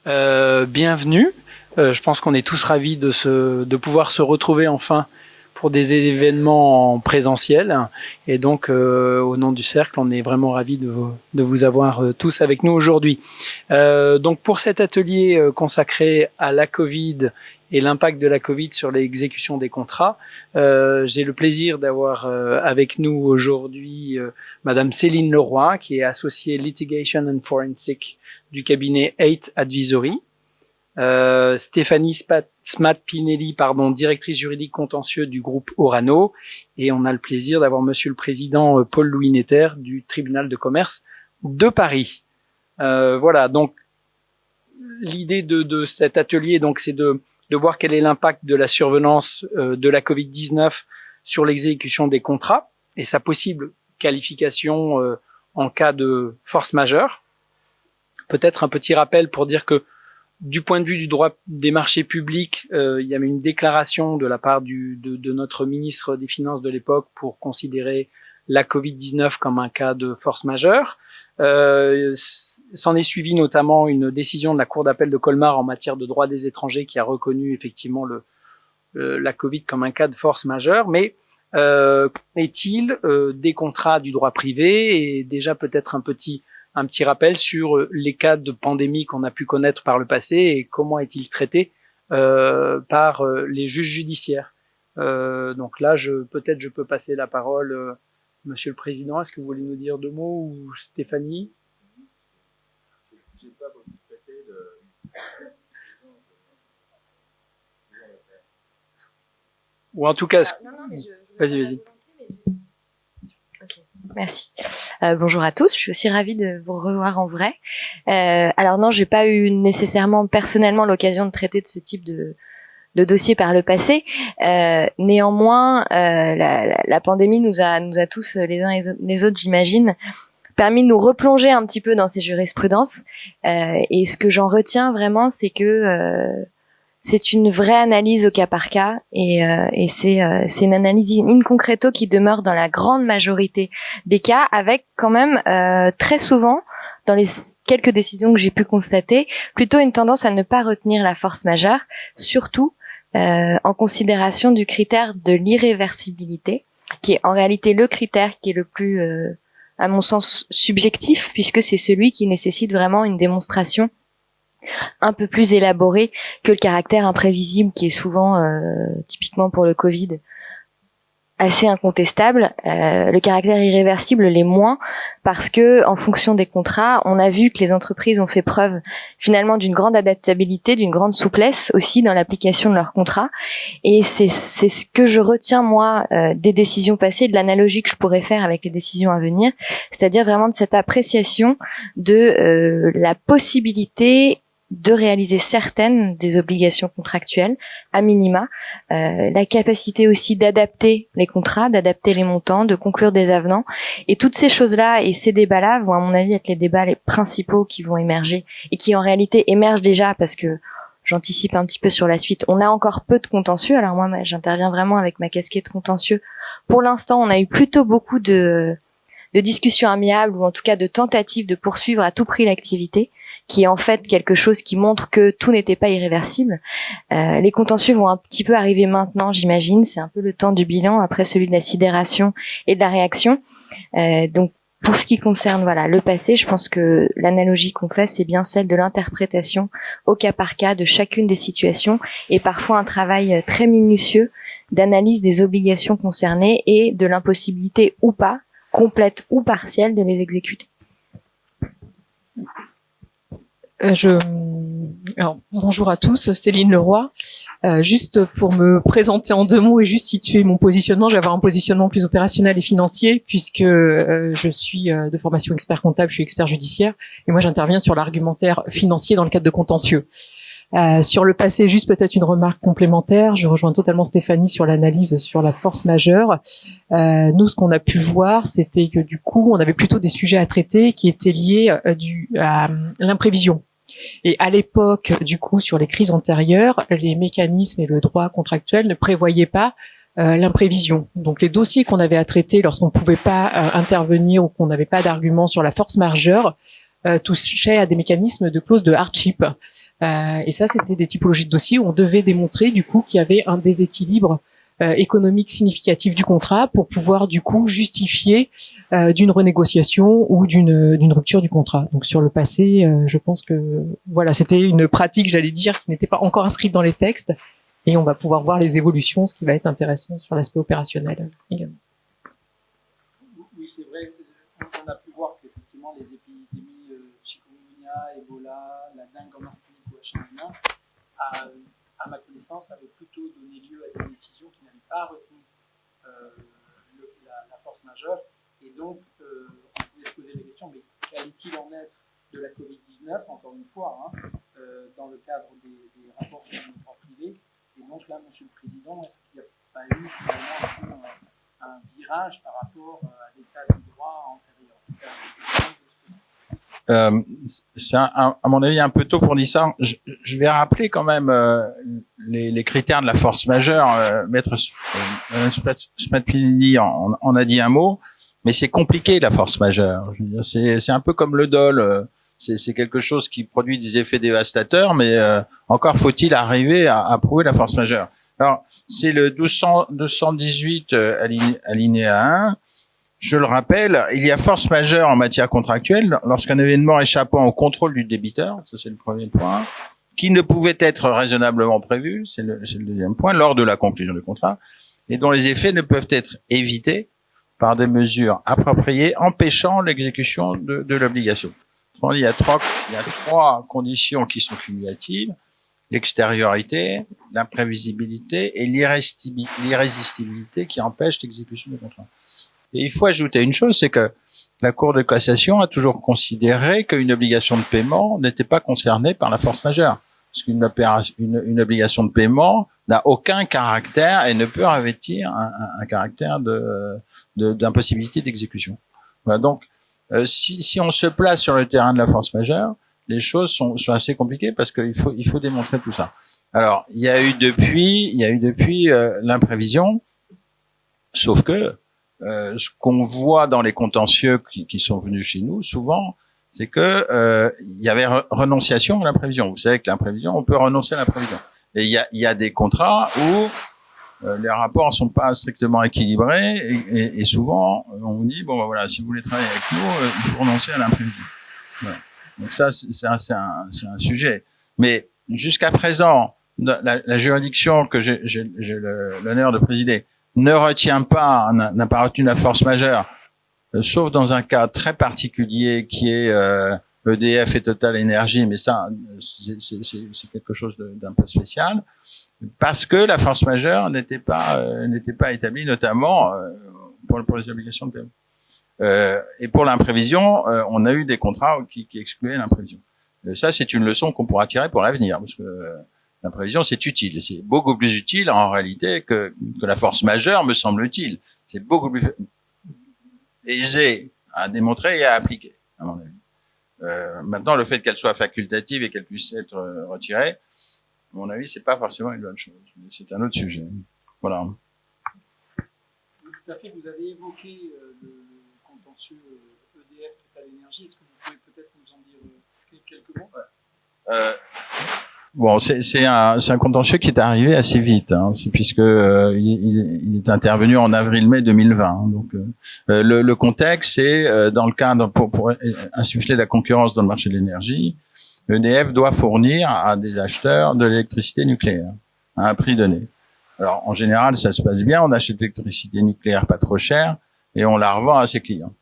Bienvenue. Je pense qu'on est tous ravis de pouvoir se retrouver enfin pour des événements en présentiel. Et donc, au nom du Cercle, on est vraiment ravis de vous avoir tous avec nous aujourd'hui. Donc, pour cet atelier consacré à la Covid et l'impact de la Covid sur l'exécution des contrats, j'ai le plaisir d'avoir avec nous aujourd'hui Madame Céline Leroy, qui est associée Litigation and Forensic du cabinet 8 Advisory. Stéphanie Smat-Pinelli, directrice juridique contentieux du groupe Orano, et on a le plaisir d'avoir Monsieur le Président Paul-Louis Netter du Tribunal de commerce de Paris. Voilà, donc l'idée de cet atelier, donc, c'est de voir quel est l'impact de la survenance de la Covid-19 sur l'exécution des contrats et sa possible qualification en cas de force majeure. Peut-être un petit rappel pour dire que du point de vue du droit des marchés publics, il y avait une déclaration de la part de notre ministre des Finances de l'époque pour considérer la Covid-19 comme un cas de force majeure. S'en est suivi notamment une décision de la Cour d'appel de Colmar en matière de droit des étrangers qui a reconnu effectivement la Covid comme un cas de force majeure. Mais qu'en est-il des contrats du droit privé? Et déjà peut-être un petit rappel sur les cas de pandémie qu'on a pu connaître par le passé et comment est-il traité par les juges judiciaires. Donc là, peut-être je peux passer la parole, Monsieur le Président. Est-ce que vous voulez nous dire deux mots, ou Stéphanie? Ou en tout cas... Vas-y. Merci. Bonjour à tous. Je suis aussi ravie de vous revoir en vrai. Alors non, j'ai pas eu nécessairement personnellement l'occasion de traiter de ce type de dossier par le passé. Néanmoins, la pandémie nous a tous, les uns et les autres, j'imagine, permis de nous replonger un petit peu dans ces jurisprudences. Et ce que j'en retiens vraiment, c'est que c'est une vraie analyse au cas par cas, et c'est une analyse in concreto qui demeure dans la grande majorité des cas, avec quand même très souvent, dans les quelques décisions que j'ai pu constater, plutôt une tendance à ne pas retenir la force majeure, surtout en considération du critère de l'irréversibilité, qui est en réalité le critère qui est le plus, à mon sens, subjectif, puisque c'est celui qui nécessite vraiment une démonstration un peu plus élaboré que le caractère imprévisible qui est souvent, typiquement pour le Covid, assez incontestable. Le caractère irréversible l'est moins, parce que en fonction des contrats, on a vu que les entreprises ont fait preuve finalement d'une grande adaptabilité, d'une grande souplesse aussi dans l'application de leurs contrats. Et c'est ce que je retiens moi des décisions passées, de l'analogie que je pourrais faire avec les décisions à venir, c'est-à-dire vraiment de cette appréciation de la possibilité de réaliser certaines des obligations contractuelles, à minima, la capacité aussi d'adapter les contrats, d'adapter les montants, de conclure des avenants, et toutes ces choses-là et ces débats-là vont à mon avis être les débats les principaux qui vont émerger, et qui en réalité émergent déjà, parce que j'anticipe un petit peu sur la suite. On a encore peu de contentieux, alors moi j'interviens vraiment avec ma casquette contentieux. Pour l'instant, on a eu plutôt beaucoup de discussions amiables, ou en tout cas de tentatives de poursuivre à tout prix l'activité, qui est en fait quelque chose qui montre que tout n'était pas irréversible. Les contentieux vont un petit peu arriver maintenant, j'imagine. C'est un peu le temps du bilan après celui de la sidération et de la réaction. Donc, pour ce qui concerne le passé, je pense que l'analogie qu'on fait, c'est bien celle de l'interprétation au cas par cas de chacune des situations, et parfois un travail très minutieux d'analyse des obligations concernées et de l'impossibilité ou pas, complète ou partielle, de les exécuter. Alors, bonjour à tous, Céline Leroy. Juste pour me présenter en deux mots et juste situer mon positionnement, je vais avoir un positionnement plus opérationnel et financier, puisque je suis de formation expert comptable, je suis expert judiciaire, et moi j'interviens sur l'argumentaire financier dans le cadre de contentieux. Sur le passé, juste peut-être une remarque complémentaire, je rejoins totalement Stéphanie sur l'analyse sur la force majeure. Nous, ce qu'on a pu voir, c'était que du coup, on avait plutôt des sujets à traiter qui étaient liés à l'imprévision. Et à l'époque, du coup, sur les crises antérieures, les mécanismes et le droit contractuel ne prévoyaient pas l'imprévision. Donc les dossiers qu'on avait à traiter lorsqu'on ne pouvait pas intervenir ou qu'on n'avait pas d'argument sur la force majeure touchaient à des mécanismes de clause de hardship. Et ça, c'était des typologies de dossiers où on devait démontrer du coup qu'il y avait un déséquilibre économique significatif du contrat pour pouvoir du coup justifier d'une renégociation ou d'une rupture du contrat. Donc sur le passé, je pense que voilà, c'était une pratique, j'allais dire, qui n'était pas encore inscrite dans les textes, et on va pouvoir voir les évolutions, ce qui va être intéressant sur l'aspect opérationnel également. Oui, c'est vrai. On a pu voir qu'effectivement les épidémies chikungunya, Ebola, la dengue en Martinique ou à Chine, à ma connaissance, avaient plutôt donné lieu à des décisions qui n'avaient pas retenu la force majeure. Et donc, on pouvait se poser la question, mais qu'allait-il en être de la Covid-19, encore une fois, dans le cadre des rapports sur le droit privé. Et donc là, Monsieur le Président, est-ce qu'il n'y a pas eu finalement un virage par rapport à l'état du droit antérieur? C'est à mon avis un peu tôt pour dire ça. Je vais rappeler quand même les critères de la force majeure. Maître Smatpilini en a dit un mot, mais c'est compliqué la force majeure. Je veux dire, c'est un peu comme le dol. C'est quelque chose qui produit des effets dévastateurs, mais encore faut-il arriver à prouver la force majeure. Alors c'est le 218 alinéa 1. Je le rappelle, il y a force majeure en matière contractuelle lorsqu'un événement échappant au contrôle du débiteur, ça c'est le premier point, qui ne pouvait être raisonnablement prévu, c'est le deuxième point, lors de la conclusion du contrat, et dont les effets ne peuvent être évités par des mesures appropriées empêchant l'exécution de l'obligation. Il y a trois conditions qui sont cumulatives: l'extériorité, l'imprévisibilité et l'irrésistibilité qui empêchent l'exécution du contrat. Et il faut ajouter une chose, c'est que la Cour de cassation a toujours considéré qu'une obligation de paiement n'était pas concernée par la force majeure. Parce qu'une obligation de paiement n'a aucun caractère et ne peut revêtir un caractère d'impossibilité d'exécution. Voilà, donc, si on se place sur le terrain de la force majeure, les choses sont assez compliquées parce qu'il faut démontrer tout ça. Alors, il y a eu depuis l'imprévision, sauf que ce qu'on voit dans les contentieux qui sont venus chez nous, souvent, c'est que il y avait renonciation à l'imprévision. Vous savez que l'imprévision, on peut renoncer à l'imprévision. Et il y a des contrats où les rapports sont pas strictement équilibrés et souvent on vous dit bon ben voilà, si vous voulez travailler avec nous, il faut renoncer à l'imprévision. Voilà. Donc ça c'est un sujet. Mais jusqu'à présent, la juridiction que j'ai l'honneur de présider n'a pas retenu la force majeure, sauf dans un cas très particulier qui est EDF et Total Énergie, mais ça, c'est quelque chose d'un peu spécial, parce que la force majeure n'était pas établie, notamment pour les obligations de paiement. Et pour l'imprévision, on a eu des contrats qui excluaient l'imprévision. Ça, c'est une leçon qu'on pourra tirer pour l'avenir, parce que l'imprévision, c'est utile. C'est beaucoup plus utile en réalité que la force majeure, me semble-t-il. C'est beaucoup plus aisé à démontrer et à appliquer, à mon avis. Maintenant, le fait qu'elle soit facultative et qu'elle puisse être retirée, à mon avis, c'est pas forcément une bonne chose. C'est un autre sujet. Voilà. Tout à fait. Vous avez évoqué le contentieux EDF Total Énergie. Est-ce que vous pouvez peut-être nous en dire quelques mots? Bon, c'est un contentieux qui est arrivé assez vite, puisque il est intervenu en avril-mai 2020. Donc, le contexte, c'est dans le cadre pour insuffler la concurrence dans le marché de l'énergie, EDF doit fournir à des acheteurs de l'électricité nucléaire à un prix donné. Alors, en général, ça se passe bien. On achète l'électricité nucléaire pas trop chère et on la revend à ses clients.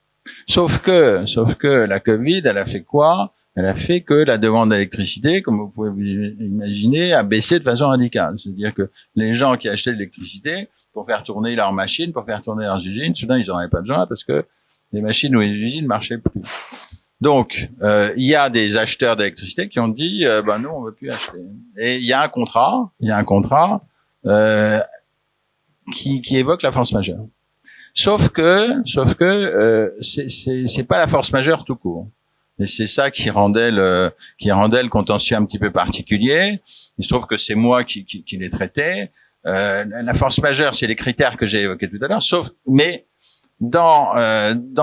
Sauf que la Covid, elle a fait quoi? Elle a fait que la demande d'électricité, comme vous pouvez vous imaginer, a baissé de façon radicale. C'est-à-dire que les gens qui achetaient de l'électricité pour faire tourner leurs machines, pour faire tourner leurs usines, soudain, ils n'en avaient pas besoin parce que les machines ou les usines ne marchaient plus. Donc, il y a des acheteurs d'électricité qui ont dit, nous, on veut plus acheter. Et il y a un contrat qui évoque la force majeure. Sauf que c'est pas la force majeure tout court. Et c'est ça qui rendait le contentieux un petit peu particulier. Il se trouve que c'est moi qui l'ai traité. La force majeure, c'est les critères que j'ai évoqués tout à l'heure, mais dans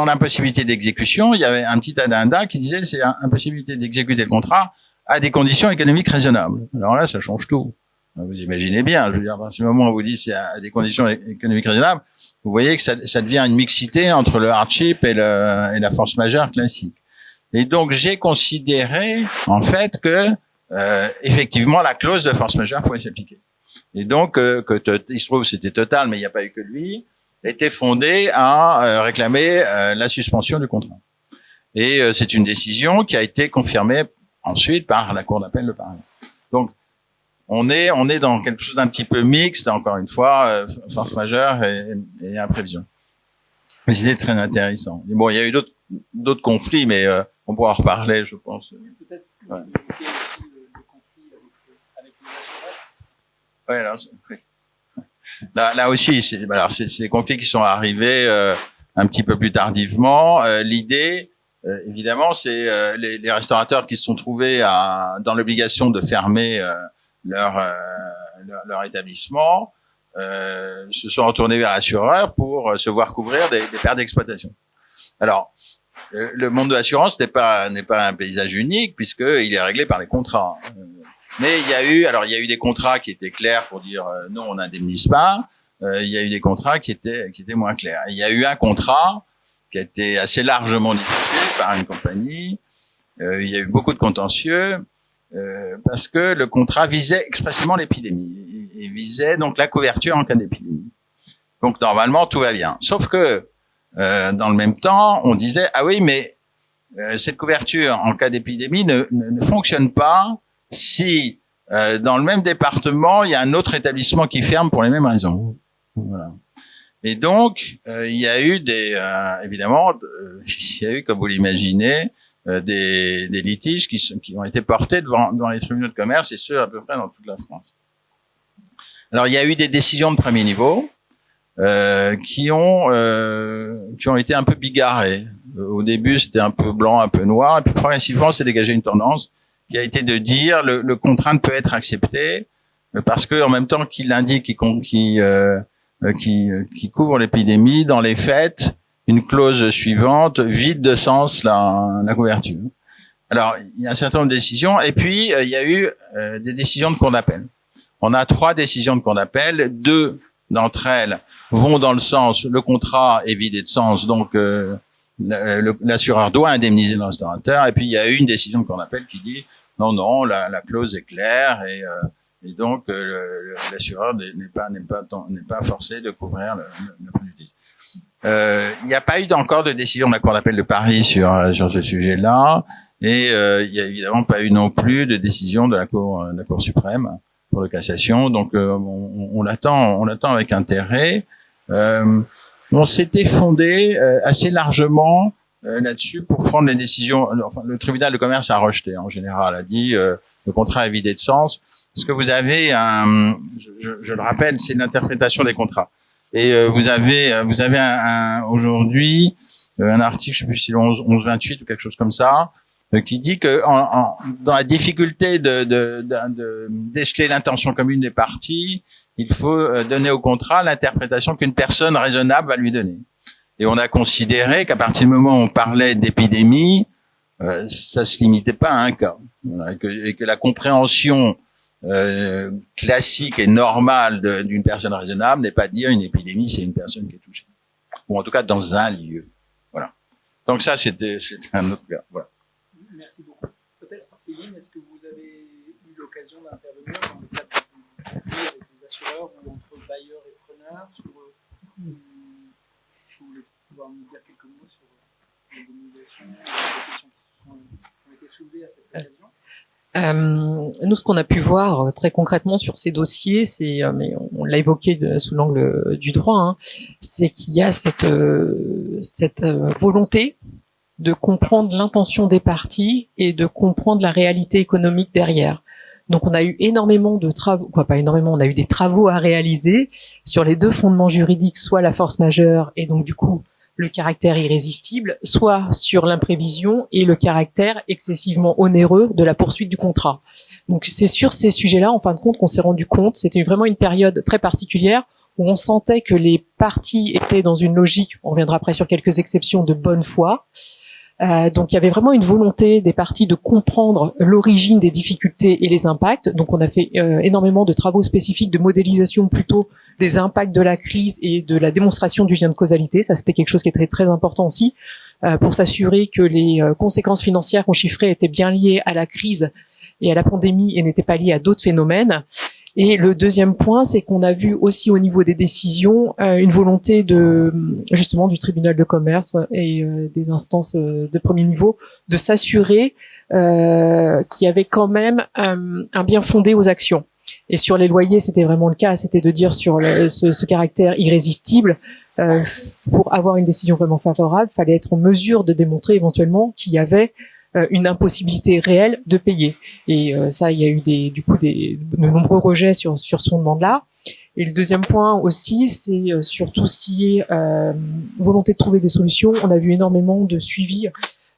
l'impossibilité d'exécution, il y avait un petit addenda qui disait c'est impossibilité d'exécuter le contrat à des conditions économiques raisonnables. Alors là, ça change tout. Vous imaginez bien, je veux dire, à partir du moment où on vous dit c'est à des conditions économiques raisonnables, vous voyez que ça devient une mixité entre le hardship et la force majeure classique. Et donc, j'ai considéré, en fait, que effectivement, la clause de force majeure pouvait s'appliquer. Et donc, il se trouve, c'était Total, mais il n'y a pas eu que lui, était fondé à réclamer la suspension du contrat. Et c'est une décision qui a été confirmée ensuite par la Cour d'appel de Paris. Donc, on est dans quelque chose d'un petit peu mixte, encore une fois, force majeure et imprévision. Mais c'était très intéressant. Et bon, il y a eu d'autres conflits, mais on pourra en reparler, je pense. Peut-être Ouais. évoquer aussi le conflit avec les assureurs. Ouais, alors, oui. Là aussi, c'est des conflits qui sont arrivés un petit peu plus tardivement. L'idée, évidemment, c'est les restaurateurs qui se sont trouvés dans l'obligation de fermer leur établissement se sont retournés vers l'assureur pour se voir couvrir des pertes d'exploitation. Alors, le monde de l'assurance n'est pas un paysage unique puisqu'il est réglé par les contrats. Mais il y a eu des contrats qui étaient clairs pour dire non, on n'indemnise pas. Il y a eu des contrats qui étaient moins clairs. Il y a eu un contrat qui a été assez largement diffusé par une compagnie. Il y a eu beaucoup de contentieux parce que le contrat visait expressément l'épidémie et visait donc la couverture en cas d'épidémie. Donc normalement tout va bien. Sauf que dans le même temps, on disait ah oui, mais cette couverture en cas d'épidémie ne fonctionne pas si dans le même département il y a un autre établissement qui ferme pour les mêmes raisons. Voilà. Et donc il y a eu évidemment, il y a eu, comme vous l'imaginez, des litiges qui ont été portés devant les tribunaux de commerce et ce à peu près dans toute la France. Alors il y a eu des décisions de premier niveau qui ont été un peu bigarrées. Au début, c'était un peu blanc, un peu noir, et puis progressivement, s'est dégagé une tendance qui a été de dire le contrat ne peut être accepté parce que en même temps qu'il indique qui couvre l'épidémie, dans les faits, une clause suivante vide de sens la couverture. Alors, il y a un certain nombre de décisions, et puis il y a eu des décisions de cour d'appel. On a 3 décisions de cour d'appel, 2 d'entre elles vont dans le sens, le contrat est vidé de sens, donc l'assureur doit indemniser le restaurateur, et puis il y a eu une décision de cour d'appel qui dit non, la clause est claire, et donc l'assureur n'est pas forcé de couvrir le préjudice. Il n'y a pas eu encore de décision de la Cour d'appel de Paris sur ce sujet-là, et il n'y a évidemment pas eu non plus de décision de la Cour suprême pour la cassation. Donc on l'attend avec intérêt. On s'était fondé assez largement là-dessus pour prendre les décisions. Enfin, le tribunal de commerce a rejeté en général, a dit le contrat est vidé de sens, parce que vous avez je le rappelle, c'est l'interprétation des contrats. Et vous avez aujourd'hui un article, je sais plus si c'est le 1128 ou quelque chose comme ça, qui dit que dans la difficulté de déceler l'intention commune des parties, il faut donner au contrat l'interprétation qu'une personne raisonnable va lui donner. Et on a considéré qu'à partir du moment où on parlait d'épidémie, ça se limitait pas à un cas, voilà, et que la compréhension classique et normale d'une personne raisonnable n'est pas de dire une épidémie, c'est une personne qui est touchée, ou en tout cas dans un lieu. Voilà. Donc ça, c'était un autre cas. Voilà. Merci beaucoup. Peut-être, Céline, est-ce que vous avez eu l'occasion d'intervenir dans le cadre de avec des assureurs ou entre bailleurs et preneurs sur vous voulez pouvoir nous dire quelques mots sur l'indemnisation, les questions qui ont été soulevées à cette occasion? Nous, ce qu'on a pu voir très concrètement sur ces dossiers, mais on l'a évoqué sous l'angle du droit, hein, c'est qu'il y a cette volonté de comprendre l'intention des parties et de comprendre la réalité économique derrière. Donc, on a eu énormément de travaux, pas énormément, on a eu des travaux à réaliser sur les 2 fondements juridiques, soit la force majeure et donc du coup le caractère irrésistible, soit sur l'imprévision et le caractère excessivement onéreux de la poursuite du contrat. Donc c'est sur ces sujets-là, en fin de compte, qu'on s'est rendu compte, c'était vraiment une période très particulière où on sentait que les parties étaient dans une logique, on reviendra après sur quelques exceptions, de bonne foi, Donc il y avait vraiment une volonté des parties de comprendre l'origine des difficultés et les impacts. Donc on a fait énormément de travaux spécifiques de modélisation plutôt des impacts de la crise et de la démonstration du lien de causalité. Ça, c'était quelque chose qui est très très important aussi pour s'assurer que les conséquences financières qu'on chiffrait étaient bien liées à la crise et à la pandémie et n'étaient pas liées à d'autres phénomènes. Et le deuxième point, c'est qu'on a vu aussi au niveau des décisions une volonté de justement du tribunal de commerce et des instances de premier niveau de s'assurer qu'il y avait quand même un bien fondé aux actions. Et sur les loyers, c'était vraiment le cas, c'était de dire sur ce caractère irrésistible, pour avoir une décision vraiment favorable, fallait être en mesure de démontrer éventuellement qu'il y avait une impossibilité réelle de payer. Et ça, il y a eu de nombreux rejets sur ce fondement-là. Et le deuxième point aussi, c'est sur tout ce qui est volonté de trouver des solutions. On a vu énormément de suivi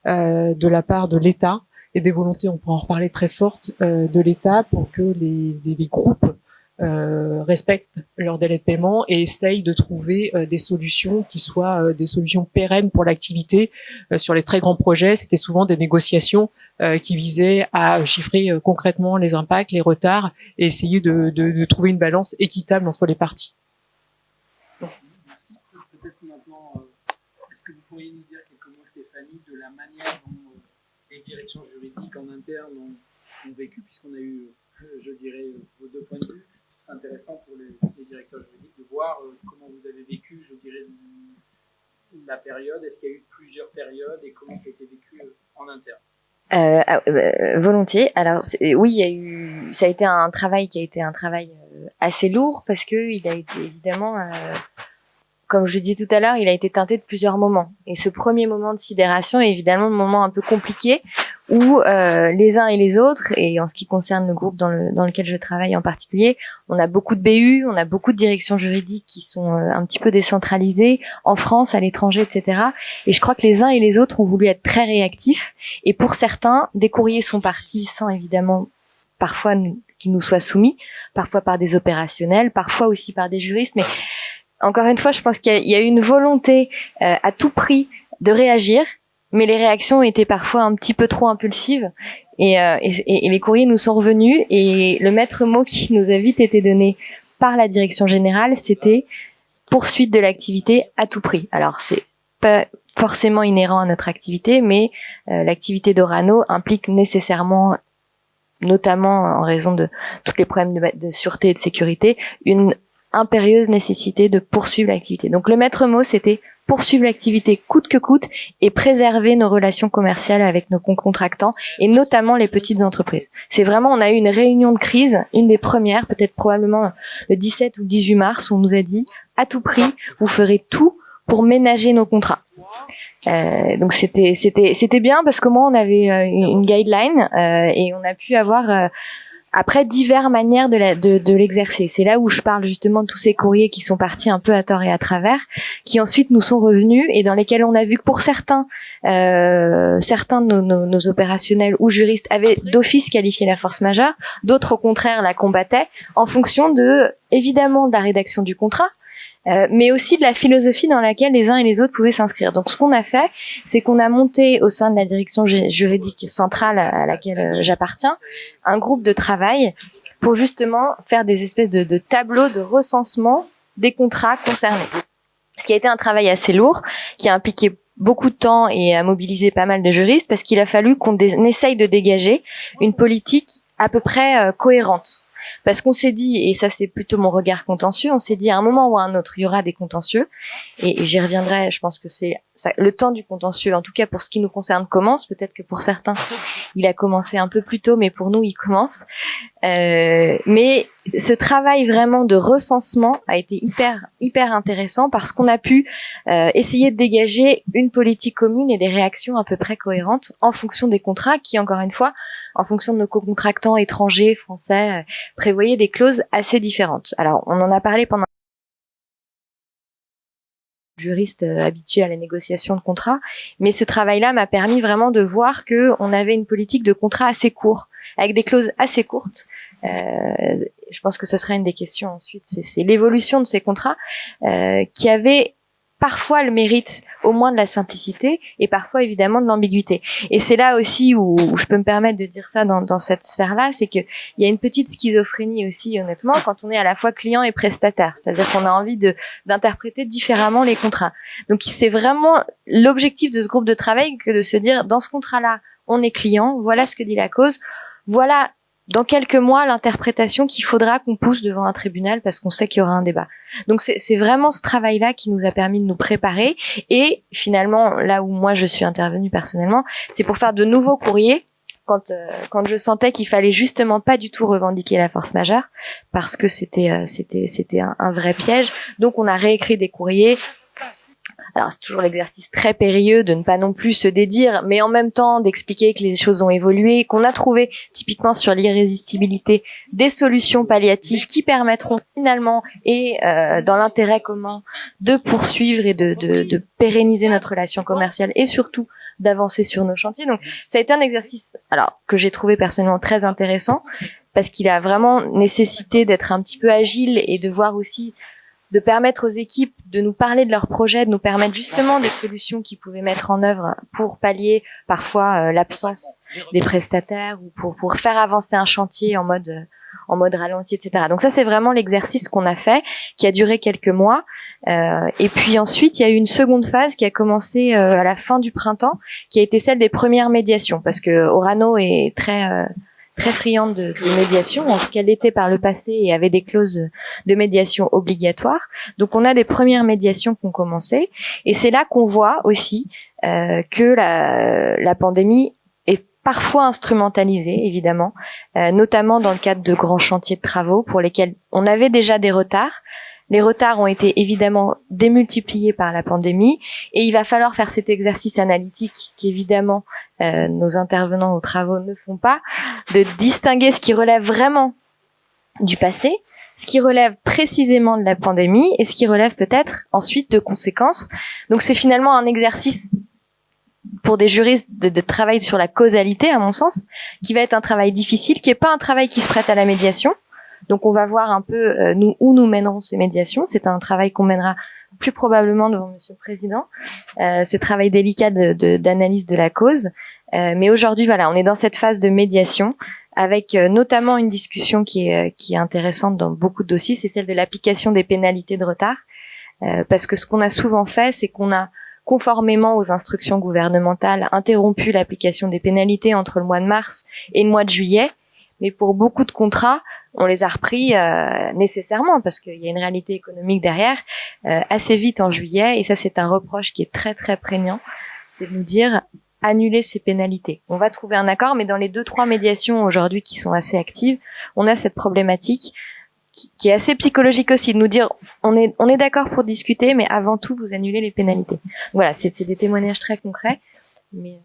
de la part de l'État et des volontés, on pourra en reparler, très fortes de l'État pour que les groupes respectent leur délai de paiement et essayent de trouver des solutions qui soient des solutions pérennes pour l'activité. Sur les très grands projets, c'était souvent des négociations qui visaient à chiffrer concrètement les impacts, les retards et essayer de trouver une balance équitable entre les parties. Merci. Peut-être maintenant, est-ce que vous pourriez nous dire quelques mots, Stéphanie, de la manière dont les directions juridiques en interne ont vécu, puisqu'on a eu, je dirais, vos deux points de vue. C'est intéressant pour les directeurs juridiques de voir comment vous avez vécu, je dirais, la période. Est-ce qu'il y a eu plusieurs périodes et comment ça a été vécu en interne? Volontiers. Alors oui, ça a été un travail assez lourd parce que il a été évidemment, comme je dis tout à l'heure, il a été teinté de plusieurs moments. Et ce premier moment de sidération est évidemment le moment un peu compliqué où les uns et les autres, et en ce qui concerne le groupe dans lequel je travaille en particulier, on a beaucoup de BU, on a beaucoup de directions juridiques qui sont un petit peu décentralisées, en France, à l'étranger, etc. Et je crois que les uns et les autres ont voulu être très réactifs. Et pour certains, des courriers sont partis sans évidemment parfois qu'ils nous soient soumis, parfois par des opérationnels, parfois aussi par des juristes. Mais encore une fois, je pense qu'il y a eu une volonté à tout prix de réagir, mais les réactions étaient parfois un petit peu trop impulsives et les courriers nous sont revenus et le maître mot qui nous a vite été donné par la direction générale, c'était poursuite de l'activité à tout prix. Alors c'est pas forcément inhérent à notre activité, mais l'activité d'Orano implique nécessairement, notamment en raison de tous les problèmes de sûreté et de sécurité, une impérieuse nécessité de poursuivre l'activité. Donc le maître mot, c'était poursuivre l'activité coûte que coûte et préserver nos relations commerciales avec nos contractants et notamment les petites entreprises. C'est vraiment, on a eu une réunion de crise, une des premières, peut-être probablement le 17 ou 18 mars, où on nous a dit à tout prix, vous ferez tout pour ménager nos contrats. Donc c'était bien parce qu'au moins on avait une guideline et on a pu avoir après diverses manières de l'exercer. C'est là où je parle justement de tous ces courriers qui sont partis un peu à tort et à travers, qui ensuite nous sont revenus et dans lesquels on a vu que pour certains de nos opérationnels ou juristes avaient d'office qualifié la force majeure, d'autres au contraire la combattaient en fonction évidemment de la rédaction du contrat, mais aussi de la philosophie dans laquelle les uns et les autres pouvaient s'inscrire. Donc ce qu'on a fait, c'est qu'on a monté au sein de la direction juridique centrale à laquelle j'appartiens, un groupe de travail pour justement faire des espèces de tableaux de recensement des contrats concernés. Ce qui a été un travail assez lourd, qui a impliqué beaucoup de temps et a mobilisé pas mal de juristes, parce qu'il a fallu qu'on essaye de dégager une politique à peu près cohérente. Parce qu'on s'est dit, et ça c'est plutôt mon regard contentieux, on s'est dit à un moment ou à un autre, il y aura des contentieux, et j'y reviendrai, je pense que c'est ça, le temps du contentieux, en tout cas pour ce qui nous concerne, commence, peut-être que pour certains, il a commencé un peu plus tôt, mais pour nous, il commence. Mais ce travail vraiment de recensement a été hyper intéressant parce qu'on a pu essayer de dégager une politique commune et des réactions à peu près cohérentes en fonction des contrats qui, encore une fois, en fonction de nos co-contractants étrangers, français, prévoyaient des clauses assez différentes. Alors, on en a parlé pendant juriste habitué à la négociation de contrats, mais ce travail-là m'a permis vraiment de voir que on avait une politique de contrat assez court, avec des clauses assez courtes. Je pense que ce serait une des questions ensuite, c'est l'évolution de ces contrats qui avaient parfois le mérite au moins de la simplicité et parfois évidemment de l'ambiguïté. Et c'est là aussi où je peux me permettre de dire ça dans cette sphère-là, c'est que il y a une petite schizophrénie aussi, honnêtement, quand on est à la fois client et prestataire. C'est-à-dire qu'on a envie d'interpréter différemment les contrats. Donc c'est vraiment l'objectif de ce groupe de travail que de se dire, dans ce contrat-là, on est client, voilà ce que dit la cause, voilà dans quelques mois l'interprétation qu'il faudra qu'on pousse devant un tribunal parce qu'on sait qu'il y aura un débat. Donc c'est vraiment ce travail-là qui nous a permis de nous préparer, et finalement là où moi je suis intervenue personnellement, c'est pour faire de nouveaux courriers quand je sentais qu'il fallait justement pas du tout revendiquer la force majeure parce que c'était un vrai piège. Donc on a réécrit des courriers. Alors c'est toujours l'exercice très périlleux de ne pas non plus se dédire, mais en même temps d'expliquer que les choses ont évolué, qu'on a trouvé typiquement sur l'irrésistibilité des solutions palliatives qui permettront finalement, et dans l'intérêt commun, de poursuivre et de pérenniser notre relation commerciale et surtout d'avancer sur nos chantiers. Donc ça a été un exercice que j'ai trouvé personnellement très intéressant parce qu'il a vraiment nécessité d'être un petit peu agile et de voir aussi, de permettre aux équipes de nous parler de leurs projets, de nous permettre justement des solutions qu'ils pouvaient mettre en œuvre pour pallier parfois l'absence des prestataires ou pour faire avancer un chantier en mode ralenti, etc. Donc ça, c'est vraiment l'exercice qu'on a fait, qui a duré quelques mois. Et puis ensuite, il y a eu une seconde phase qui a commencé à la fin du printemps, qui a été celle des premières médiations, parce que Orano est très friande de médiation, en tout cas l'était par le passé et avait des clauses de médiation obligatoires. Donc on a des premières médiations qui ont commencé, et c'est là qu'on voit aussi que la pandémie est parfois instrumentalisée, évidemment, notamment dans le cadre de grands chantiers de travaux pour lesquels on avait déjà des retards. Les retards ont été évidemment démultipliés par la pandémie, et il va falloir faire cet exercice analytique qu'évidemment nos intervenants aux travaux ne font pas, de distinguer ce qui relève vraiment du passé, ce qui relève précisément de la pandémie et ce qui relève peut-être ensuite de conséquences. Donc c'est finalement un exercice pour des juristes de travail sur la causalité, à mon sens, qui va être un travail difficile, qui n'est pas un travail qui se prête à la médiation. Donc on va voir un peu où nous mènerons ces médiations. C'est un travail qu'on mènera plus probablement devant Monsieur le Président. Ce travail délicat d'analyse de la cause. Mais aujourd'hui, voilà, on est dans cette phase de médiation avec notamment une discussion qui est intéressante dans beaucoup de dossiers, c'est celle de l'application des pénalités de retard. Parce que ce qu'on a souvent fait, c'est qu'on a, conformément aux instructions gouvernementales, interrompu l'application des pénalités entre le mois de mars et le mois de juillet. Mais pour beaucoup de contrats, on les a repris nécessairement parce qu'il y a une réalité économique derrière assez vite en juillet, et ça c'est un reproche qui est très très prégnant, c'est de nous dire annuler ces pénalités. On va trouver un accord, mais dans les 2-3 médiations aujourd'hui qui sont assez actives, on a cette problématique qui est assez psychologique aussi, de nous dire on est d'accord pour discuter, mais avant tout vous annulez les pénalités. Voilà, c'est des témoignages très concrets, mais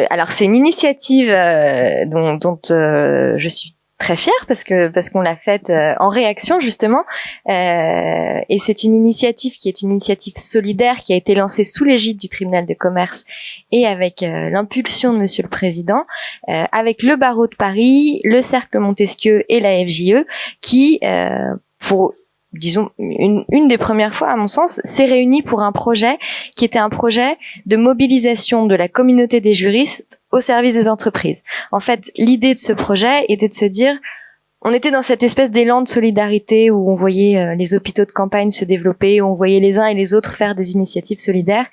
alors c'est une initiative dont je suis très fière parce qu'on l'a faite en réaction justement, et c'est une initiative qui est une initiative solidaire qui a été lancée sous l'égide du tribunal de commerce et avec l'impulsion de Monsieur le Président, avec le barreau de Paris, le Cercle Montesquieu et la FJE qui pour disons une des premières fois à mon sens, s'est réunie pour un projet qui était un projet de mobilisation de la communauté des juristes au service des entreprises. En fait, l'idée de ce projet était de se dire, on était dans cette espèce d'élan de solidarité où on voyait les hôpitaux de campagne se développer, où on voyait les uns et les autres faire des initiatives solidaires.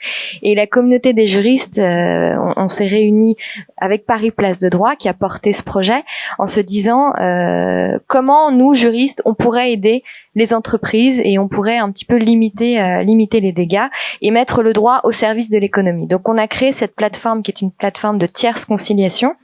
Et la communauté des juristes, on s'est réunis avec Paris Place de Droit qui a porté ce projet en se disant comment nous, juristes, on pourrait aider les entreprises et on pourrait un petit peu limiter les dégâts et mettre le droit au service de l'économie. Donc on a créé cette plateforme qui est une plateforme de tierce conciliation,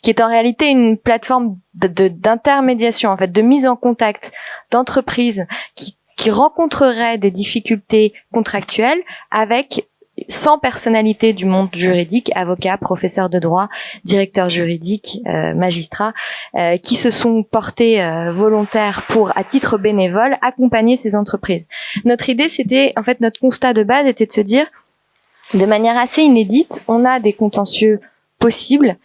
qui est en réalité une plateforme d'intermédiation, en fait, de mise en contact d'entreprises qui rencontreraient des difficultés contractuelles avec 100 personnalités du monde juridique, avocats, professeurs de droit, directeurs juridiques, magistrats, qui se sont portés volontaires pour, à titre bénévole, accompagner ces entreprises. Notre idée, c'était, en fait, notre constat de base était de se dire, de manière assez inédite, on a des contentieux possibles,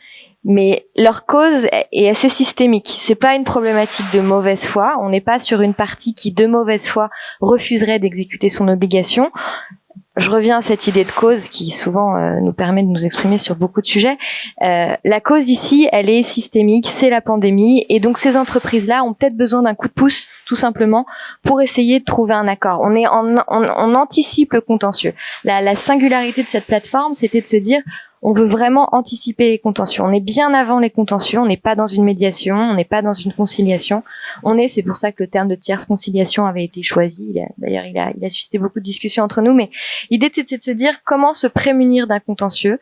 mais leur cause est assez systémique. C'est pas une problématique de mauvaise foi. On n'est pas sur une partie qui, de mauvaise foi, refuserait d'exécuter son obligation. Je reviens à cette idée de cause qui souvent nous permet de nous exprimer sur beaucoup de sujets. La cause ici, elle est systémique, c'est la pandémie, et donc ces entreprises-là ont peut-être besoin d'un coup de pouce, tout simplement, pour essayer de trouver un accord. On anticipe le contentieux. La singularité de cette plateforme, c'était de se dire, on veut vraiment anticiper les contentieux. On est bien avant les contentieux, on n'est pas dans une médiation, on n'est pas dans une conciliation. C'est pour ça que le terme de tierce conciliation avait été choisi. D'ailleurs, il a suscité beaucoup de discussions entre nous, mais l'idée, c'était de se dire comment se prémunir d'un contentieux.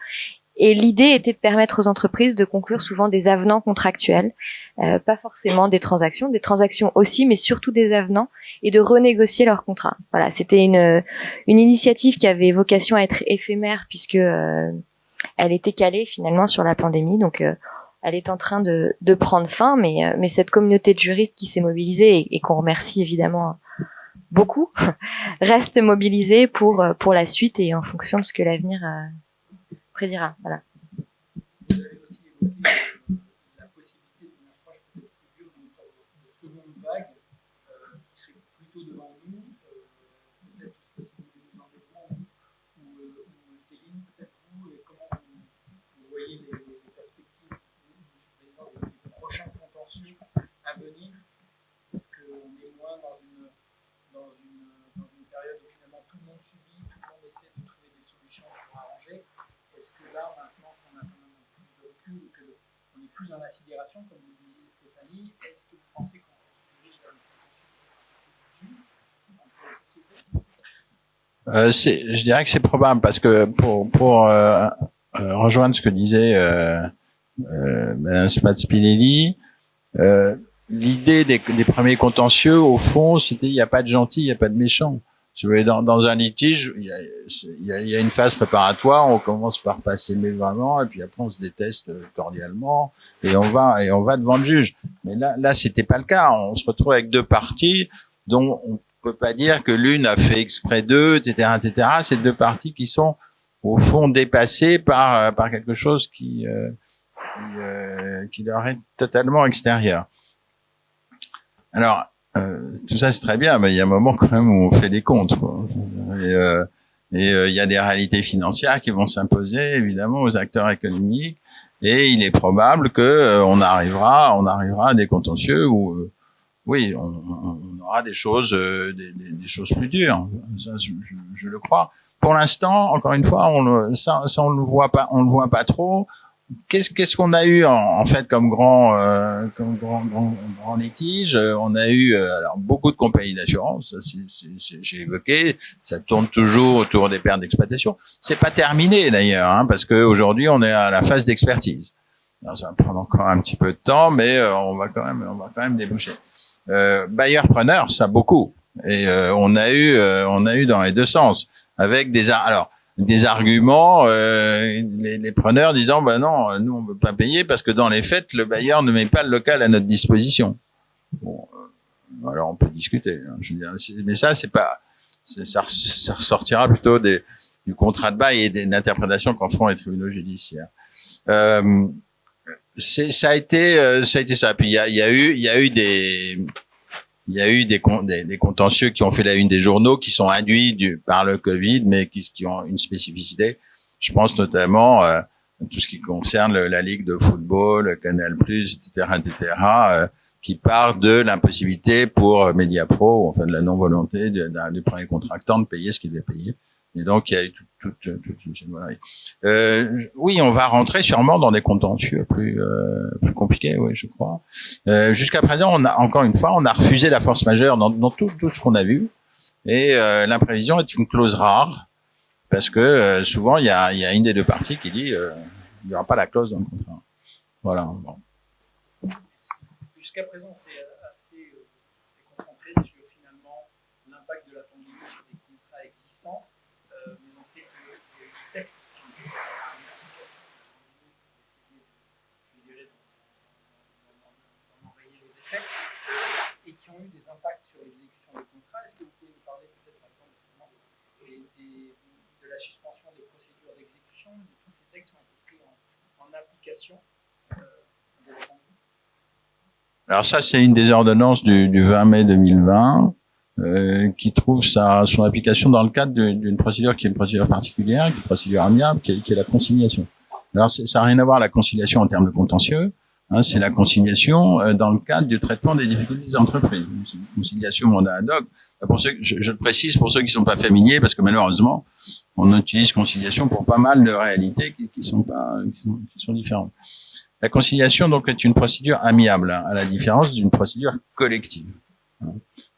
Et l'idée était de permettre aux entreprises de conclure souvent des avenants contractuels, pas forcément des transactions aussi, mais surtout des avenants, et de renégocier leurs contrats. Voilà, c'était une initiative qui avait vocation à être éphémère, puisque elle était calée finalement sur la pandémie, donc elle est en train de prendre fin, mais cette communauté de juristes qui s'est mobilisée et qu'on remercie évidemment beaucoup, reste mobilisée pour la suite et en fonction de ce que l'avenir prédira. Voilà. Vous avez aussi évoqué la possibilité d'une approche peut-être plus dure de seconde vague qui serait plutôt devant nous, peut-être je ne sais pas si vous voulez nous en dire ou Céline, peut-être vous, et comment vous voyez les perspectives des prochains contentieux à venir, parce qu'on est moins dans une période où finalement tout le monde subit, tout le monde essaie de trouver des solutions pour arranger. Est-ce que là, maintenant qu'on a quand même plus de recul, qu'on n'est plus dans la sidération, comme vous disiez Stéphanie, est-ce que vous pensez qu'on se dirige vers une je dirais que c'est probable parce que pour rejoindre ce que disait Mme Spinelli, l'idée des premiers contentieux, au fond, c'était il n'y a pas de gentil, il n'y a pas de méchant. Si vous voulez, dans un litige, il y a une phase préparatoire, on commence par pas s'aimer vraiment, et puis après on se déteste cordialement, et on va devant le juge. Mais là, c'était pas le cas. On se retrouve avec deux parties dont on peut pas dire que l'une a fait exprès d'eux, etc., etc. C'est deux parties qui sont au fond dépassées par quelque chose qui leur est totalement extérieur. Alors, tout ça c'est très bien, mais il y a un moment quand même où on fait des comptes, quoi. Et il y a des réalités financières qui vont s'imposer évidemment aux acteurs économiques, et il est probable que on arrivera à des contentieux où oui, on aura des choses plus dures. Ça, je le crois. Pour l'instant, encore une fois, on le voit pas trop. Qu'est-ce qu'on a eu en fait comme grand litige? On a eu alors beaucoup de compagnies d'assurance, j'ai évoqué, ça tourne toujours autour des pertes d'exploitation. C'est pas terminé d'ailleurs, hein, parce que aujourd'hui on est à la phase d'expertise. Alors, ça va prendre encore un petit peu de temps, mais on va quand même déboucher. Bailleurs-preneurs, ça beaucoup, et on a eu dans les deux sens avec des arguments, les preneurs disant non, nous on veut pas payer parce que dans les faits le bailleur ne met pas le local à notre disposition. Bon, alors on peut discuter, hein, je veux dire, mais ça ça ressortira plutôt du contrat de bail et de l'interprétation qu'en feront les tribunaux judiciaires. Ça a été ça. Puis il y a eu des contentieux qui ont fait la une des journaux, qui sont induits par le Covid, mais qui ont une spécificité. Je pense notamment à tout ce qui concerne la Ligue de football, Canal+, etc., qui part de l'impossibilité pour Mediapro, enfin de la non-volonté du premier contractant de payer ce qu'il devait payer. Et donc il y a eu toute une scénario. Oui, on va rentrer sûrement dans des contentieux plus compliqués, oui, je crois. Jusqu'à présent, on a refusé la force majeure dans tout ce qu'on a vu, et l'imprévision est une clause rare parce que souvent il y a une des deux parties qui dit il n'y aura pas la clause dans le contrat. Voilà. Bon. Jusqu'à présent, c'est assez concentré sur finalement l'impact de la pandémie sur des contrats existants. Mais on sait qu'il y a eu des textes qui ont été d'enrayer les effets et qui ont eu des impacts sur l'exécution des contrats. Est-ce que vous pouvez nous parler peut-être maintenant de la suspension des procédures d'exécution, de tous ces textes qui ont été pris en application Alors ça, c'est une des ordonnances du 20 mai 2020 qui trouve son application dans le cadre d'une procédure qui est une procédure particulière, qui est une procédure amiable, qui est la conciliation. Alors ça n'a rien à voir la conciliation en termes de contentieux, hein, c'est la conciliation dans le cadre du traitement des difficultés des entreprises. C'est une conciliation mandat ad hoc. Pour ceux, je le précise pour ceux qui sont pas familiers, parce que malheureusement, on utilise conciliation pour pas mal de réalités qui sont différentes. La conciliation, donc, est une procédure amiable, hein, à la différence d'une procédure collective.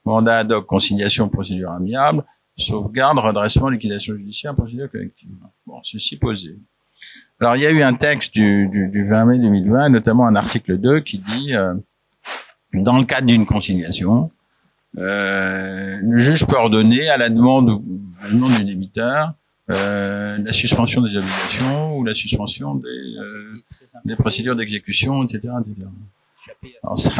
Mandat ad hoc, conciliation, procédure amiable, sauvegarde, redressement, liquidation judiciaire, procédure collective. Bon, ceci posé. Alors, il y a eu un texte du 20 mai 2020, notamment un article 2 qui dit, dans le cadre d'une conciliation, le juge peut ordonner à la demande du débiteur la suspension des obligations ou la suspension des procédures d'exécution, etc., etc. Alors ça,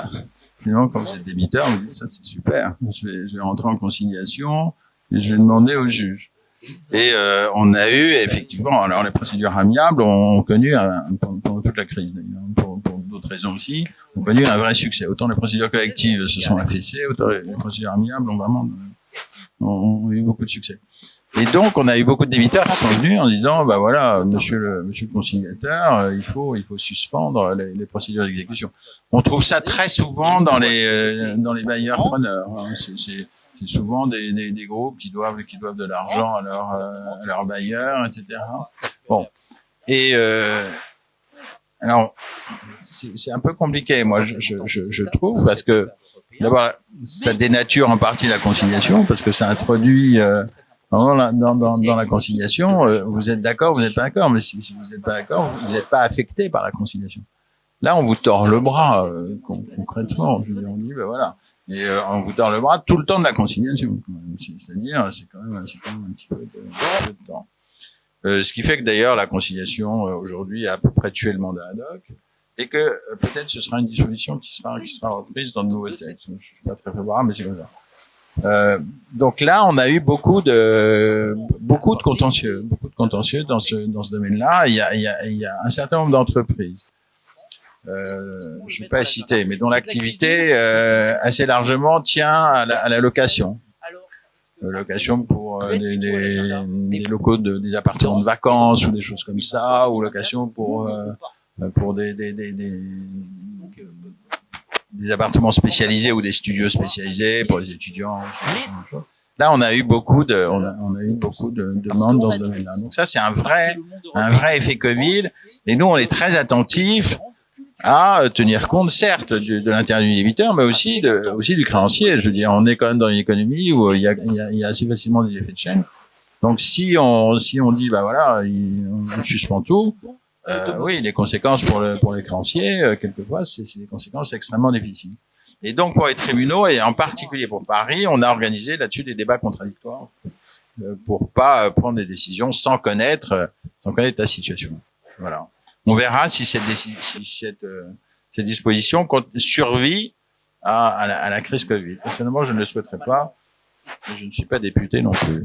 finalement, quand vous êtes débiteur, vous dites ça c'est super, je vais rentrer en conciliation et je vais demander au juge. Et on a eu effectivement, alors les procédures amiables ont connu pendant toute la crise d'ailleurs, pour d'autres raisons aussi, ont connu un vrai succès. Autant les procédures collectives se sont affaissées, autant les procédures amiables ont eu beaucoup de succès. Et donc on a eu beaucoup de débiteurs qui sont venus en disant bah voilà, monsieur le conciliateur, il faut suspendre les procédures d'exécution. On trouve ça très souvent dans les bailleurs preneurs, hein. C'est souvent des groupes qui doivent de l'argent à leurs bailleurs, etc. Bon. Et alors c'est un peu compliqué, moi je trouve, parce que d'abord ça dénature en partie la conciliation, parce que ça introduit dans la conciliation, vous êtes d'accord, vous n'êtes pas d'accord, mais si vous n'êtes pas d'accord, vous n'êtes pas affecté par la conciliation. Là, on vous tord le bras concrètement. Je veux dire, on dit ben voilà. Et on vous tord le bras tout le temps de la conciliation. C'est-à-dire, c'est quand même un petit peu de temps. Ce qui fait que d'ailleurs, la conciliation aujourd'hui a à peu près tué le mandat ad hoc, et que peut-être ce sera une disposition qui sera reprise dans de nouveaux textes. Je suis pas très favorable, mais c'est comme ça. Donc là, on a eu beaucoup de contentieux dans ce domaine-là. Il y a un certain nombre d'entreprises. Je ne vais pas les citer, mais dont l'activité assez largement tient à la location. Location pour des locaux des appartements de vacances ou des choses comme ça, ou location pour des appartements spécialisés ou des studios spécialisés pour les étudiants. Là, on a eu beaucoup de demandes dans ce domaine-là. Donc ça, c'est un vrai effet Covid. Et nous, on est très attentifs à tenir compte, certes, de l'intérêt du débiteur, mais aussi du créancier. Je veux dire, on est quand même dans une économie où il y a assez facilement des effets de chaîne. Donc, si on dit, bah voilà, on suspend tout, oui, les conséquences pour les créanciers, quelquefois, c'est des conséquences extrêmement difficiles. Et donc, pour les tribunaux, et en particulier pour Paris, on a organisé là-dessus des débats contradictoires pour pas prendre des décisions sans connaître la situation. Voilà. On verra si cette disposition survit à la crise Covid. Personnellement, je ne le souhaiterais pas. Je ne suis pas député non plus.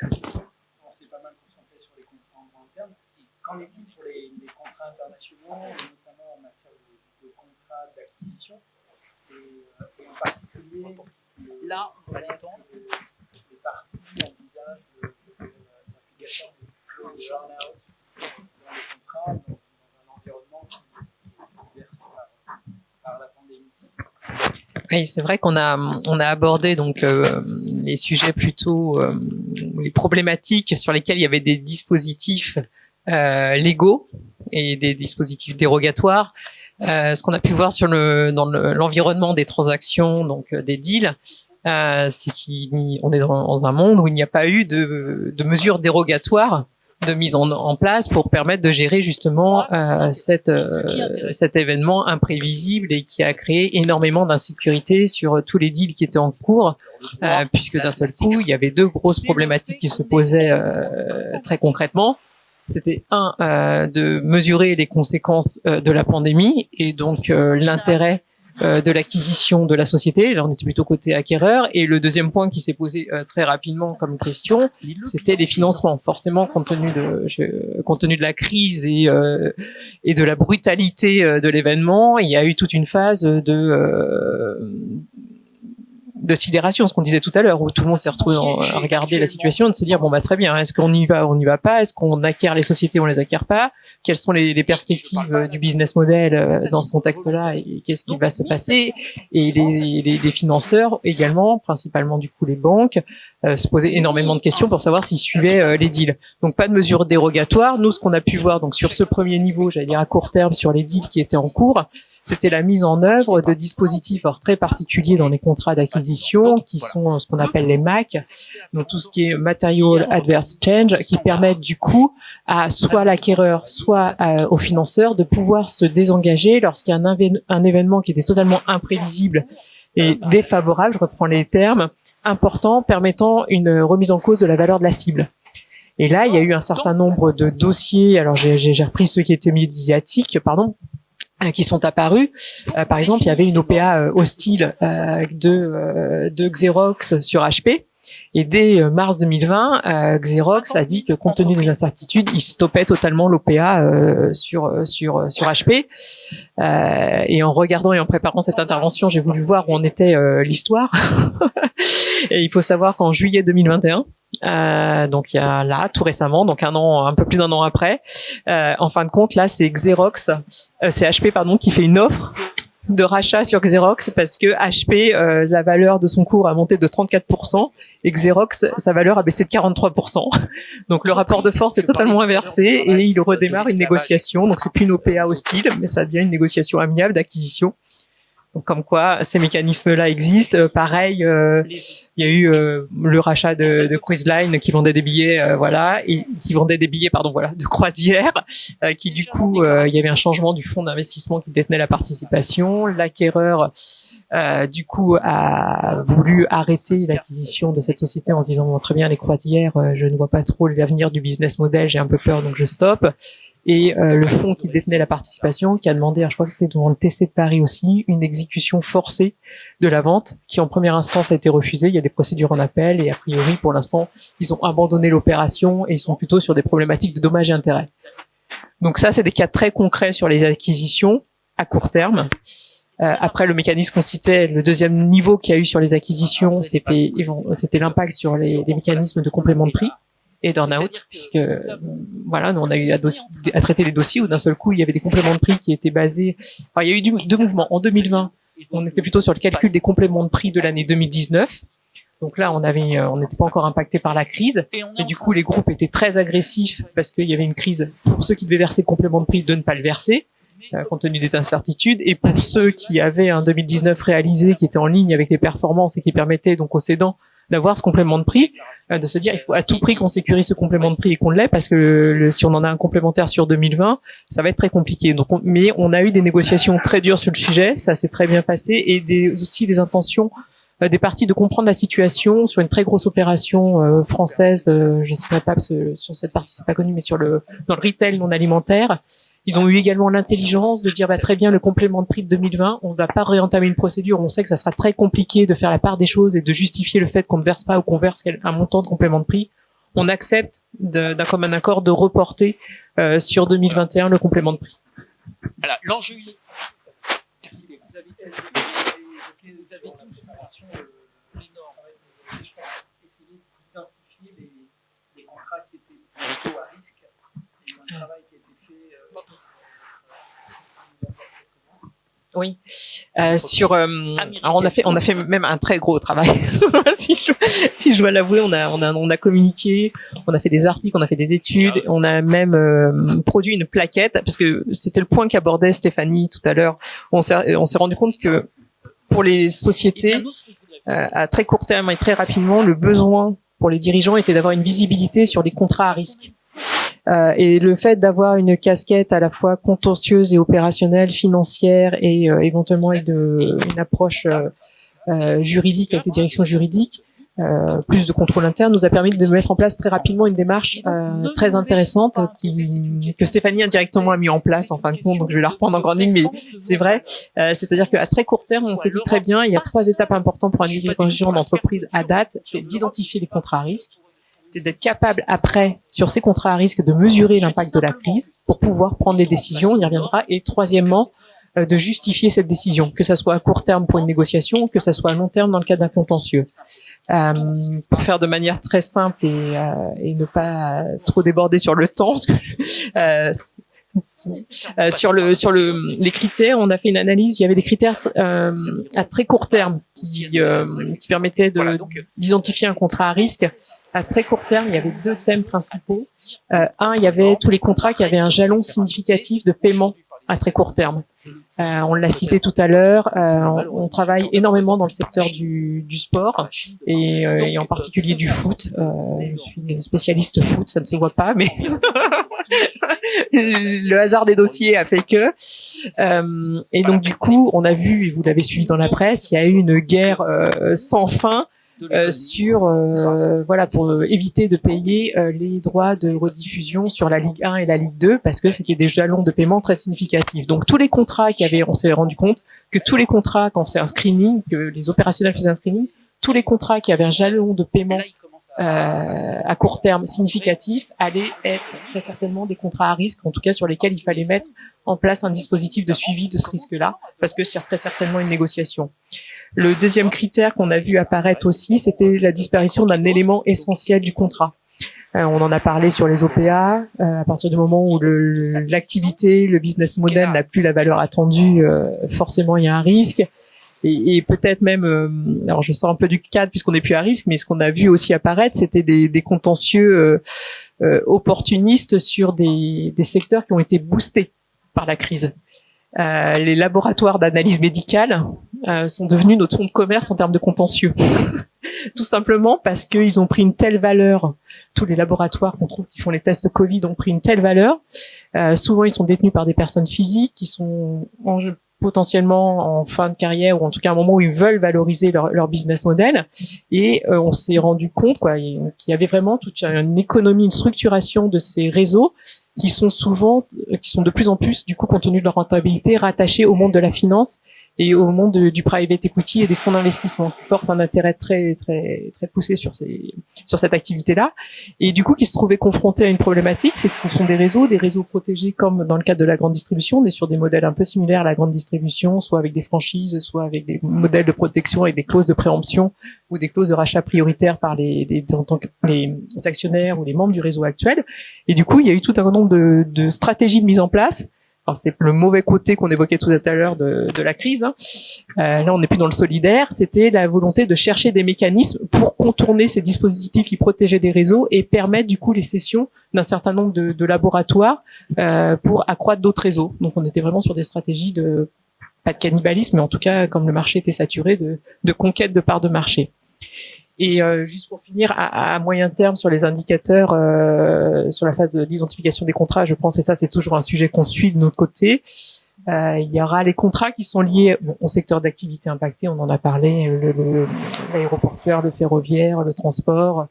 On s'est pas mal concentré sur les contrats en interne. Qu'en est-il sur les contrats internationaux, notamment en matière de contrats d'acquisition et en particulier, là, on va l'étendre. Les parties envisagent l'application de burn-out dans les contrats, dans un environnement qui est bouleversé par la pandémie. Oui, c'est vrai qu'on a abordé donc les sujets plutôt les problématiques sur lesquelles il y avait des dispositifs légaux et des dispositifs dérogatoires. Ce qu'on a pu voir dans l'environnement des transactions, donc des deals, c'est qu'on est dans un monde où il n'y a pas eu de mesures dérogatoires de mise en place pour permettre de gérer justement cet événement imprévisible et qui a créé énormément d'insécurité sur tous les deals qui étaient en cours, puisque d'un seul coup, il y avait deux grosses problématiques qui se posaient très concrètement. C'était de mesurer les conséquences de la pandémie et donc l'intérêt de l'acquisition de la société. Là, on était plutôt côté acquéreur. Et le deuxième point qui s'est posé très rapidement comme question, c'était les financements. Forcément, compte tenu de la crise et de la brutalité de l'événement, il y a eu toute une phase de sidération, ce qu'on disait tout à l'heure, où tout le monde s'est retrouvé à regarder la situation, de se dire bon bah très bien, est-ce qu'on y va, on n'y va pas, est-ce qu'on acquiert les sociétés, on les acquiert pas, quelles sont les perspectives du business model dans ce contexte-là et qu'est-ce qui va se passer, et les financeurs également, principalement du coup les banques, se posaient énormément de questions pour savoir s'ils suivaient les deals. Donc pas de mesures dérogatoires. Nous, ce qu'on a pu voir donc sur ce premier niveau, j'allais dire à court terme, sur les deals qui étaient en cours, c'était la mise en œuvre de dispositifs très particuliers dans les contrats d'acquisition, qui sont ce qu'on appelle les MAC, donc tout ce qui est Material Adverse Change, qui permettent du coup à soit l'acquéreur, soit au financeur de pouvoir se désengager lorsqu'il y a un événement qui était totalement imprévisible et défavorable, je reprends les termes, important, permettant une remise en cause de la valeur de la cible. Et là, il y a eu un certain nombre de dossiers, alors j'ai repris ceux qui étaient médiatiques, qui sont apparus. Par exemple, il y avait une OPA hostile de Xerox sur HP. Et dès mars 2020, Xerox a dit que compte tenu des incertitudes, il stoppait totalement l'OPA sur HP. Et en regardant et en préparant cette intervention, j'ai voulu voir où en était l'histoire. Et il faut savoir qu'en juillet 2021, donc il y a là tout récemment, donc un peu plus d'un an après, en fin de compte là c'est HP qui fait une offre de rachat sur Xerox parce que HP la valeur de son cours a monté de 34% et Xerox sa valeur a baissé de 43%. Donc le rapport de force est totalement inversé et il redémarre une négociation. Donc c'est plus une OPA hostile mais ça devient une négociation amiable d'acquisition. Donc, comme quoi ces mécanismes-là existent. Pareil, il y a eu le rachat de Cruise Line qui vendait des billets, de croisière, qui du coup, il y avait un changement du fonds d'investissement qui détenait la participation. L'acquéreur, du coup, a voulu arrêter l'acquisition de cette société en se disant bon, très bien, les croisières, je ne vois pas trop l'avenir du business model, j'ai un peu peur, donc je stoppe. Et le fonds qui détenait la participation, qui a demandé, je crois que c'était devant le TC de Paris aussi, une exécution forcée de la vente, qui en première instance a été refusée. Il y a des procédures en appel et a priori, pour l'instant, ils ont abandonné l'opération et ils sont plutôt sur des problématiques de dommages et intérêts. Donc ça, c'est des cas très concrets sur les acquisitions à court terme. Après, le mécanisme qu'on citait, le deuxième niveau qu'il y a eu sur les acquisitions, c'était l'impact sur les mécanismes de complément de prix et d'earn-out, puisque voilà, nous on a eu à traiter des dossiers où d'un seul coup il y avait des compléments de prix qui étaient basés. Alors il y a eu deux mouvements. En 2020, on était plutôt sur le calcul des compléments de prix de l'année 2019. Donc là, on n'était pas encore impacté par la crise, et du coup les groupes étaient très agressifs parce qu'il y avait une crise pour ceux qui devaient verser complément de prix de ne pas le verser, compte tenu des incertitudes, et pour ceux qui avaient un 2019 réalisé qui était en ligne avec les performances et qui permettait donc aux cédants d'avoir ce complément de prix, de se dire il faut à tout prix qu'on sécurise ce complément de prix et qu'on l'ait parce que si on en a un complémentaire sur 2020, ça va être très compliqué. Donc, mais on a eu des négociations très dures sur le sujet, ça s'est très bien passé, et aussi des intentions des parties de comprendre la situation sur une très grosse opération française. Je ne sais pas parce que sur cette partie c'est pas connu, mais dans le retail non alimentaire. Ils ont eu également l'intelligence de dire très bien, le complément de prix de 2020, on ne va pas réentamer une procédure, on sait que ça sera très compliqué de faire la part des choses et de justifier le fait qu'on ne verse pas ou qu'on verse un montant de complément de prix. On accepte d'un commun accord de reporter sur 2021 le complément de prix. Voilà, l'enjeu il est. Vous avez tous une mention énorme. Essayer d'identifier les contrats qui étaient plutôt à risque et un travail qui a été fait. Oui, alors on a fait même un très gros travail. si je dois l'avouer, on a communiqué, on a fait des articles, on a fait des études, on a même produit une plaquette parce que c'était le point qu'abordait Stéphanie tout à l'heure. On s'est rendu compte que pour les sociétés, à très court terme et très rapidement, le besoin pour les dirigeants était d'avoir une visibilité sur les contrats à risque. Et le fait d'avoir une casquette à la fois contentieuse et opérationnelle, financière et éventuellement avec une approche juridique, avec des directions juridiques, plus de contrôle interne, nous a permis de mettre en place très rapidement une démarche très intéressante que Stéphanie indirectement a mis en place en fin de compte. Donc je vais la reprendre en grande ligne, mais c'est vrai. C'est-à-dire qu'à très court terme, on s'est dit très bien, il y a 3 étapes importantes pour un dirigeant d'entreprise à date, c'est d'identifier les contrats à risque, c'est d'être capable après, sur ces contrats à risque, de mesurer l'impact de la crise pour pouvoir prendre les décisions, on y reviendra, et troisièmement, de justifier cette décision, que ça soit à court terme pour une négociation, que ça soit à long terme dans le cadre d'un contentieux. Pour faire de manière très simple et ne pas trop déborder sur le temps, parce que, sur les critères, on a fait une analyse. Il y avait des critères à très court terme qui permettaient d'identifier un contrat à risque. À très court terme, il y avait 2 thèmes principaux. Il y avait tous les contrats qui avaient un jalon significatif de paiement à très court terme. On l'a cité tout à l'heure, on travaille énormément dans le secteur du sport et en particulier du foot. Je suis une spécialiste foot, ça ne se voit pas, mais le hasard des dossiers a fait que. Et donc du coup, on a vu, et vous l'avez suivi dans la presse, il y a eu une guerre sans fin pour éviter de payer les droits de rediffusion sur la Ligue 1 et la Ligue 2 parce que c'était des jalons de paiement très significatifs. Donc tous les contrats on s'est rendu compte que tous les contrats, quand on faisait un screening, que les opérationnels faisaient un screening, tous les contrats qui avaient un jalon de paiement à court terme significatif allaient être très certainement des contrats à risque, en tout cas sur lesquels il fallait mettre en place un dispositif de suivi de ce risque-là, parce que c'est très certainement une négociation. Le deuxième critère qu'on a vu apparaître aussi, c'était la disparition d'un élément essentiel du contrat. On en a parlé sur les OPA. À partir du moment où l'activité, le business model n'a plus la valeur attendue, forcément il y a un risque. Et peut-être même, alors je sors un peu du cadre puisqu'on n'est plus à risque, mais ce qu'on a vu aussi apparaître, c'était des contentieux opportunistes sur des secteurs qui ont été boostés par la crise. Les laboratoires d'analyse médicale sont devenus notre fonds de commerce en termes de contentieux. Tout simplement parce qu'ils ont pris une telle valeur. Tous les laboratoires qu'on trouve qui font les tests Covid ont pris une telle valeur. Souvent, ils sont détenus par des personnes physiques qui sont potentiellement en fin de carrière ou en tout cas à un moment où ils veulent valoriser leur business model. Et on s'est rendu compte qu'il y avait vraiment toute une économie, une structuration de ces réseaux qui sont de plus en plus, du coup, compte tenu de leur rentabilité, rattachés au monde de la finance et au monde du private equity et des fonds d'investissement qui portent un intérêt très très très poussé sur cette activité-là, et du coup qui se trouvaient confrontés à une problématique, c'est que ce sont des réseaux protégés comme dans le cadre de la grande distribution. On est sur des modèles un peu similaires à la grande distribution, soit avec des franchises, soit avec des modèles de protection avec des clauses de préemption ou des clauses de rachat prioritaire par les actionnaires ou les membres du réseau actuel. Et du coup, il y a eu tout un nombre de stratégies de mise en place. Alors c'est le mauvais côté qu'on évoquait tout à l'heure de la crise. Là, on n'est plus dans le solidaire. C'était la volonté de chercher des mécanismes pour contourner ces dispositifs qui protégeaient des réseaux et permettre du coup les cessions d'un certain nombre de laboratoires pour accroître d'autres réseaux. Donc on était vraiment sur des stratégies pas de cannibalisme, mais en tout cas, comme le marché était saturé, de conquête de parts de marché. Et juste pour finir, à moyen terme sur les indicateurs, sur la phase d'identification des contrats, je pense, et ça c'est toujours un sujet qu'on suit de notre côté, il y aura les contrats qui sont liés au secteur d'activité impacté, on en a parlé, l'aéroportuaire, le ferroviaire, le transport,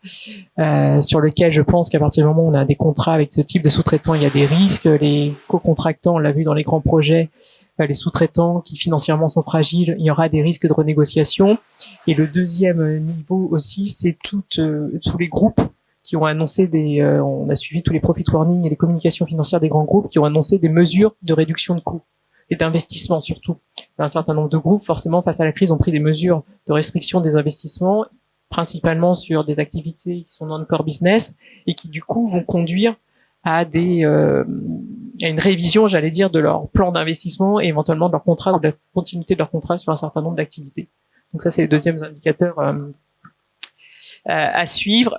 sur lequel je pense qu'à partir du moment où on a des contrats avec ce type de sous-traitants, il y a des risques. Les co-contractants, on l'a vu dans les grands projets, les sous-traitants qui financièrement sont fragiles, il y aura des risques de renégociation. Et le deuxième niveau aussi, c'est tous les groupes qui ont annoncé on a suivi tous les profit warnings et les communications financières des grands groupes qui ont annoncé des mesures de réduction de coûts et d'investissement surtout. Un certain nombre de groupes, forcément, face à la crise, ont pris des mesures de restriction des investissements, principalement sur des activités qui sont non-core business et qui du coup vont conduire à une révision, j'allais dire, de leur plan d'investissement et éventuellement de leur contrat ou de la continuité de leur contrat sur un certain nombre d'activités. Donc ça, c'est les deuxièmes indicateurs à suivre.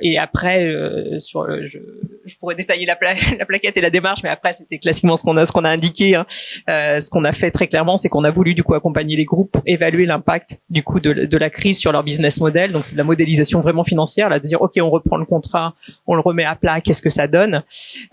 Et après, je pourrais détailler la plaquette et la démarche, mais après, c'était classiquement ce qu'on a indiqué. Hein. Ce qu'on a fait très clairement, c'est qu'on a voulu du coup accompagner les groupes, évaluer l'impact du coup de la crise sur leur business model. Donc c'est de la modélisation vraiment financière, là, de dire ok, on reprend le contrat, on le remet à plat, qu'est-ce que ça donne.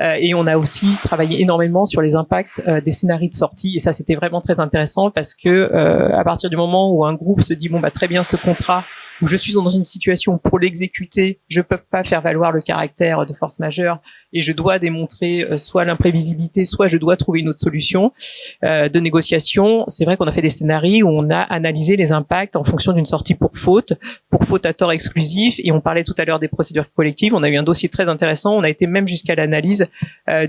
Et on a aussi travaillé énormément sur les impacts des scénarios de sortie. Et ça, c'était vraiment très intéressant parce que à partir du moment où un groupe se dit bon bah très bien, ce contrat où je suis dans une situation où pour l'exécuter, je peux pas faire valoir le caractère de force majeure et je dois démontrer soit l'imprévisibilité, soit je dois trouver une autre solution de négociation. C'est vrai qu'on a fait des scénarios où on a analysé les impacts en fonction d'une sortie pour faute à tort exclusif, et on parlait tout à l'heure des procédures collectives. On a eu un dossier très intéressant, on a été même jusqu'à l'analyse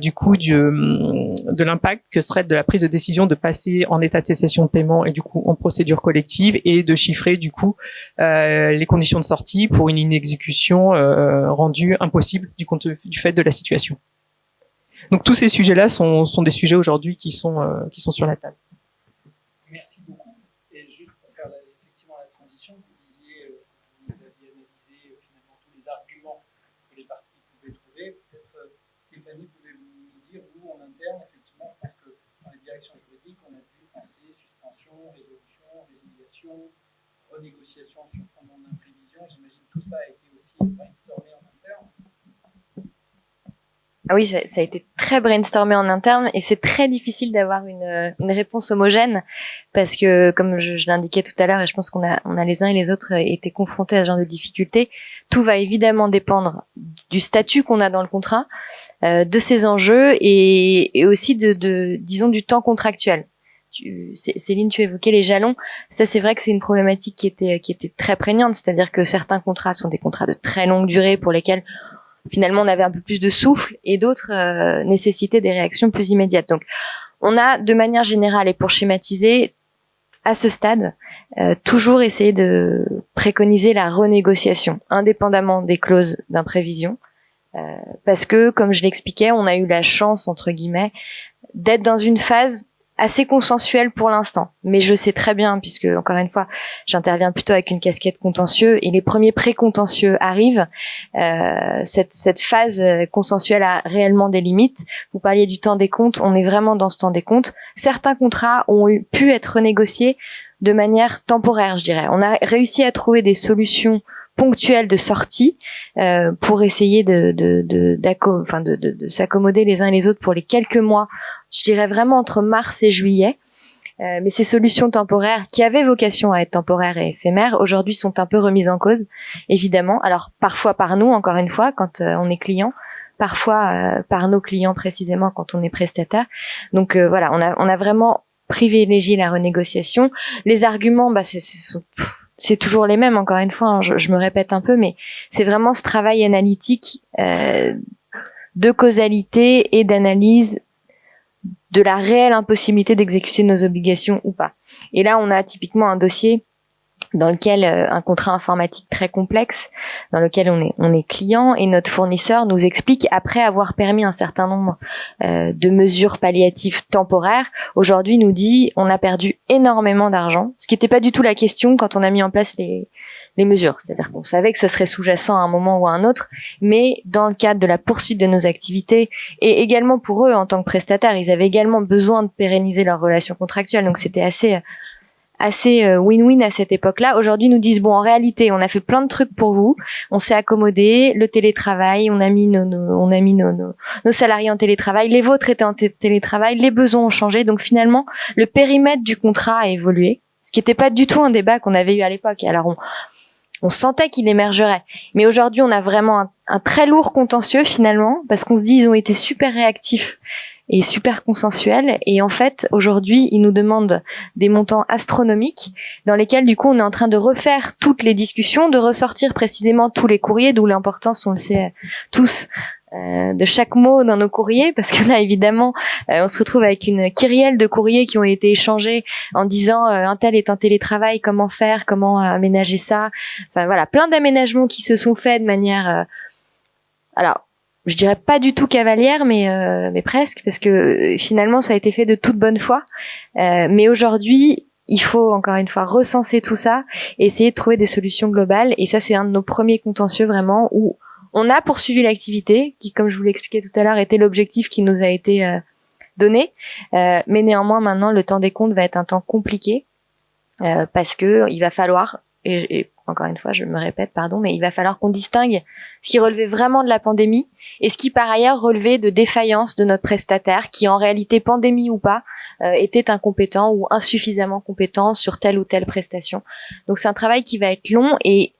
du coup de l'impact que serait de la prise de décision de passer en état de cessation de paiement et du coup en procédure collective, et de chiffrer du coup les conditions de sortie pour une inexécution rendue impossible du fait de la situation. Donc tous ces sujets-là sont des sujets aujourd'hui qui sont sur la table. Merci beaucoup. Et juste pour faire effectivement la transition, vous disiez, vous aviez analysé finalement tous les arguments que les parties pouvaient trouver. Peut-être Stéphanie, pouvez-vous nous dire, vous en interne, effectivement, je pense que dans les directions juridiques, on a pu penser suspension, résolution, résiliation, renégociation sur fondement d'imprévision. J'imagine que tout ça a été aussi brainstormé en interne. Ah oui, ça a été très brainstormé en interne, et c'est très difficile d'avoir une réponse homogène, parce que, comme je l'indiquais tout à l'heure, et je pense qu'on a les uns et les autres été confrontés à ce genre de difficultés, tout va évidemment dépendre du statut qu'on a dans le contrat, de ses enjeux, et aussi disons, du temps contractuel. Céline, tu évoquais les jalons. Ça, c'est vrai que c'est une problématique qui était très prégnante, c'est-à-dire que certains contrats sont des contrats de très longue durée pour lesquels finalement on avait un peu plus de souffle, et d'autres nécessitaient des réactions plus immédiates. Donc on a, de manière générale, et pour schématiser, à ce stade, toujours essayé de préconiser la renégociation, indépendamment des clauses d'imprévision, parce que, comme je l'expliquais, on a eu la chance, entre guillemets, d'être dans une phase assez consensuelle pour l'instant. Mais je sais très bien, puisque, encore une fois, j'interviens plutôt avec une casquette contentieux, et les premiers pré-contentieux arrivent. Cette phase consensuelle a réellement des limites. Vous parliez du temps des comptes, on est vraiment dans ce temps des comptes. Certains contrats ont pu être renégociés de manière temporaire, je dirais. On a réussi à trouver des solutions ponctuelles de sortie pour essayer de s'accommoder les uns et les autres pour les quelques mois, je dirais vraiment entre mars et juillet. Mais ces solutions temporaires, qui avaient vocation à être temporaires et éphémères, aujourd'hui sont un peu remises en cause, évidemment. Alors parfois par nous, encore une fois, quand on est client, parfois par nos clients précisément quand on est prestataire. Donc voilà, on a vraiment privilégié la renégociation. Les arguments, c'est toujours les mêmes, encore une fois, hein, je me répète un peu, mais c'est vraiment ce travail analytique de causalité et d'analyse de la réelle impossibilité d'exécuter nos obligations ou pas. Et là, on a typiquement un dossier dans lequel un contrat informatique très complexe, dans lequel on est client, et notre fournisseur nous explique, après avoir permis un certain nombre de mesures palliatives temporaires, aujourd'hui nous dit on a perdu énormément d'argent, ce qui n'était pas du tout la question quand on a mis en place les mesures. C'est-à-dire qu'on savait que ce serait sous-jacent à un moment ou à un autre, mais dans le cadre de la poursuite de nos activités, et également pour eux en tant que prestataires, ils avaient également besoin de pérenniser leurs relations contractuelles, donc c'était assez win-win à cette époque-là. Aujourd'hui, ils nous disent bon, en réalité, on a fait plein de trucs pour vous, on s'est accommodé, le télétravail, on a mis nos salariés en télétravail, les vôtres étaient en télétravail, les besoins ont changé, donc finalement, le périmètre du contrat a évolué, ce qui n'était pas du tout un débat qu'on avait eu à l'époque. Alors on sentait qu'il émergerait, mais aujourd'hui, on a vraiment un très lourd contentieux finalement, parce qu'on se dit ils ont été super réactifs et super consensuel, et en fait aujourd'hui ils nous demandent des montants astronomiques dans lesquels du coup on est en train de refaire toutes les discussions, de ressortir précisément tous les courriers, d'où l'importance, on le sait tous, de chaque mot dans nos courriers, parce que là évidemment on se retrouve avec une kyrielle de courriers qui ont été échangés en disant un tel est en télétravail, comment faire, comment aménager ça, enfin voilà, plein d'aménagements qui se sont faits de manière alors je dirais pas du tout cavalière, mais presque, parce que finalement ça a été fait de toute bonne foi. Mais aujourd'hui, il faut encore une fois recenser tout ça et essayer de trouver des solutions globales. Et ça, c'est un de nos premiers contentieux vraiment où on a poursuivi l'activité, qui, comme je vous l'expliquais tout à l'heure, était l'objectif qui nous a été donné. Mais néanmoins, maintenant, le temps des comptes va être un temps compliqué parce que il va falloir et encore une fois, je me répète, pardon, mais il va falloir qu'on distingue ce qui relevait vraiment de la pandémie et ce qui, par ailleurs, relevait de défaillance de notre prestataire qui, en réalité, pandémie ou pas, était incompétent ou insuffisamment compétent sur telle ou telle prestation. Donc, c'est un travail qui va être long et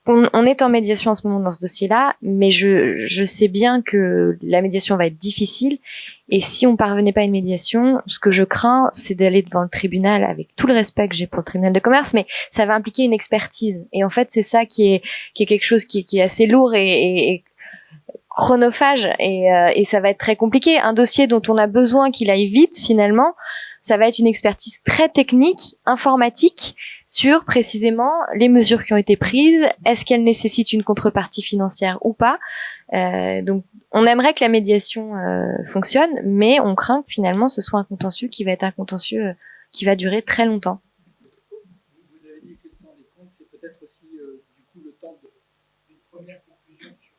on est en médiation en ce moment dans ce dossier-là, mais je sais bien que la médiation va être difficile. Et si on parvenait pas à une médiation, ce que je crains, c'est d'aller devant le tribunal, avec tout le respect que j'ai pour le tribunal de commerce, mais ça va impliquer une expertise. Et en fait, c'est ça qui est quelque chose qui est assez lourd et chronophage, et ça va être très compliqué. Un dossier dont on a besoin qu'il aille vite, finalement, ça va être une expertise très technique, informatique, sur précisément les mesures qui ont été prises, est-ce qu'elles nécessitent une contrepartie financière ou pas. Donc on aimerait que la médiation fonctionne, mais on craint que finalement ce soit un contentieux qui va être un contentieux qui va durer très longtemps. Vous avez dit que c'est le temps des comptes, c'est peut-être aussi du coup le temps d'une première conclusion sur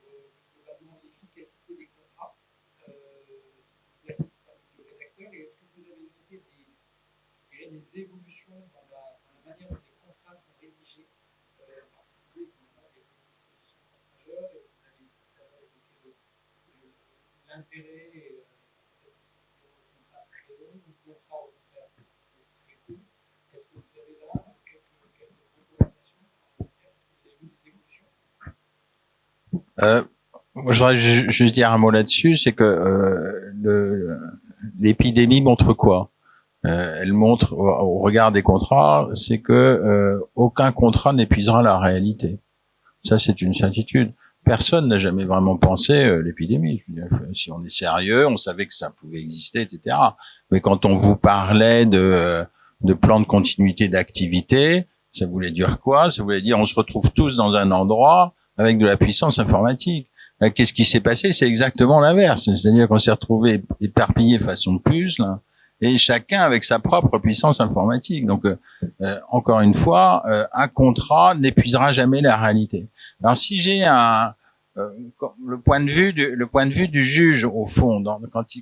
globalement l'efficacité des contrats. Merci pour le rédacteur. Et est-ce que vous avez noté des évolutions dans la manière dont les contrats sont rédigés, en particulier évidemment des dispositions majeures, et vous avez tout à l'heure évoqué l'intérêt et contrat très long ou contrat au contraire très court. Est-ce que vous avez là quelques recommandations à faire? Vous avez vu des évolutions? Moi, je voudrais juste dire un mot là-dessus, c'est que l'épidémie montre quoi? Elle montre, au regard des contrats, c'est que aucun contrat n'épuisera la réalité. Ça, c'est une certitude. Personne n'a jamais vraiment pensé l'épidémie. Je veux dire, si on est sérieux, on savait que ça pouvait exister, etc. Mais quand on vous parlait de plan de continuité d'activité, ça voulait dire quoi? Ça voulait dire on se retrouve tous dans un endroit avec de la puissance informatique. Qu'est-ce qui s'est passé? C'est exactement l'inverse. C'est-à-dire qu'on s'est retrouvé éparpillé façon puzzle, et chacun avec sa propre puissance informatique. Donc, encore une fois, un contrat n'épuisera jamais la réalité. Alors, si j'ai le point de vue du juge au fond,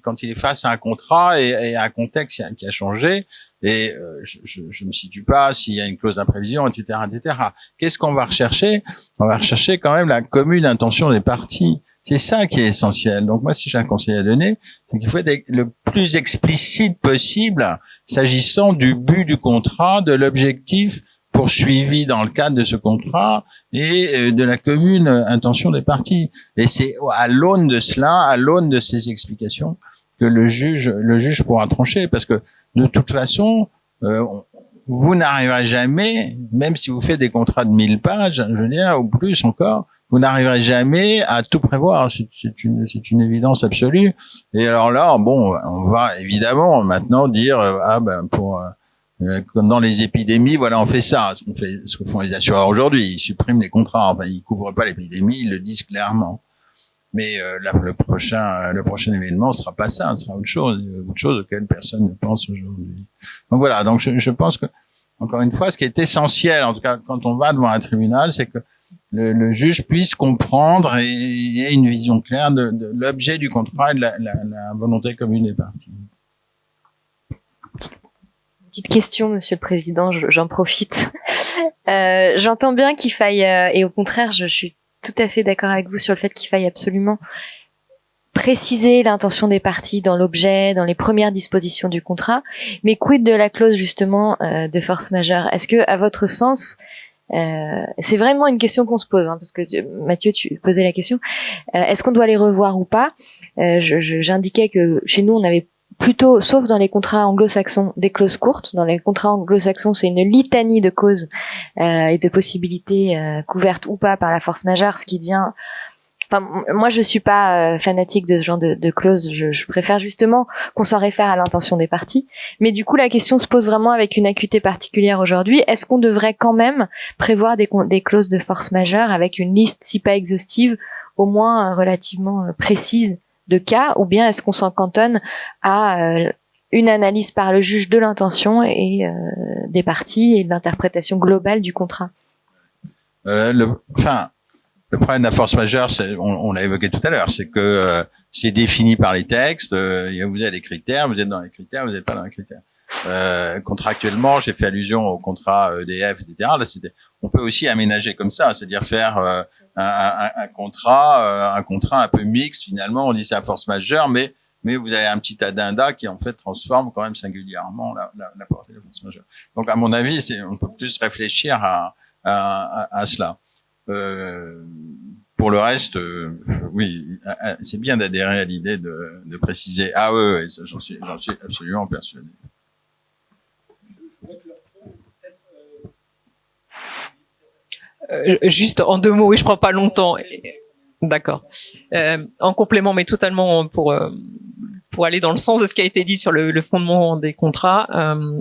quand il est face à un contrat et à un contexte qui a changé, et je me situe pas s'il y a une clause d'imprévision, etc., etc. Qu'est-ce qu'on va rechercher? On va rechercher quand même la commune intention des parties. C'est ça qui est essentiel. Donc moi, si j'ai un conseil à donner, c'est qu'il faut être le plus explicite possible s'agissant du but du contrat, de l'objectif poursuivi dans le cadre de ce contrat et de la commune intention des parties. Et c'est à l'aune de cela, à l'aune de ces explications, que le juge pourra trancher, parce que de toute façon, vous n'arriverez jamais, même si vous faites des contrats de 1000 pages, je veux dire, ou plus encore, vous n'arriverez jamais à tout prévoir. C'est une évidence absolue. Et alors là, bon, on va évidemment maintenant dire, comme dans les épidémies, voilà, on fait ça. Ce que font les assureurs aujourd'hui. Ils suppriment les contrats. Enfin, ils couvrent pas l'épidémie, ils le disent clairement. Mais le prochain événement sera pas ça, ce sera autre chose auquel personne ne pense aujourd'hui. Donc voilà. Donc je pense que, encore une fois, ce qui est essentiel, en tout cas quand on va devant un tribunal, c'est que le juge puisse comprendre et ait une vision claire de l'objet du contrat et de la volonté commune des parties. Petite question, Monsieur le Président, j'en profite. J'entends bien qu'il faille, et au contraire, je suis tout à fait d'accord avec vous sur le fait qu'il faille absolument préciser l'intention des parties dans l'objet, dans les premières dispositions du contrat. Mais quid de la clause justement de force majeure? Est-ce que, à votre sens, c'est vraiment une question qu'on se pose, parce que Mathieu, tu posais la question. Est-ce qu'on doit les revoir ou pas? J'indiquais que chez nous, on avait plutôt, sauf dans les contrats anglo-saxons, des clauses courtes. Dans les contrats anglo-saxons, c'est une litanie de causes et de possibilités couvertes ou pas par la force majeure, ce qui devient... Enfin, moi, je suis pas fanatique de ce genre de clauses. Je préfère justement qu'on s'en réfère à l'intention des parties. Mais du coup, la question se pose vraiment avec une acuité particulière aujourd'hui. Est-ce qu'on devrait quand même prévoir des clauses de force majeure avec une liste, si pas exhaustive, au moins relativement précise de cas, ou bien est-ce qu'on s'en cantonne à une analyse par le juge de l'intention et des parties et de l'interprétation globale du contrat? Le problème de la force majeure, on l'a évoqué tout à l'heure, c'est que c'est défini par les textes. Vous avez les critères, vous êtes dans les critères, vous n'êtes pas dans les critères. Contractuellement, j'ai fait allusion au contrat EDF, etc. Là, on peut aussi aménager comme ça, c'est-à-dire faire un contrat un peu mixte finalement. On dit c'est la force majeure, mais vous avez un petit addenda qui en fait transforme quand même singulièrement la portée de la force majeure. Donc à mon avis, on peut plus réfléchir à cela. Pour le reste, oui, c'est bien d'adhérer à l'idée de préciser. Ah ouais, ça, j'en suis absolument persuadé. Juste en 2 mots, oui, je prends pas longtemps. D'accord. En complément, mais totalement pour aller dans le sens de ce qui a été dit sur le fondement des contrats,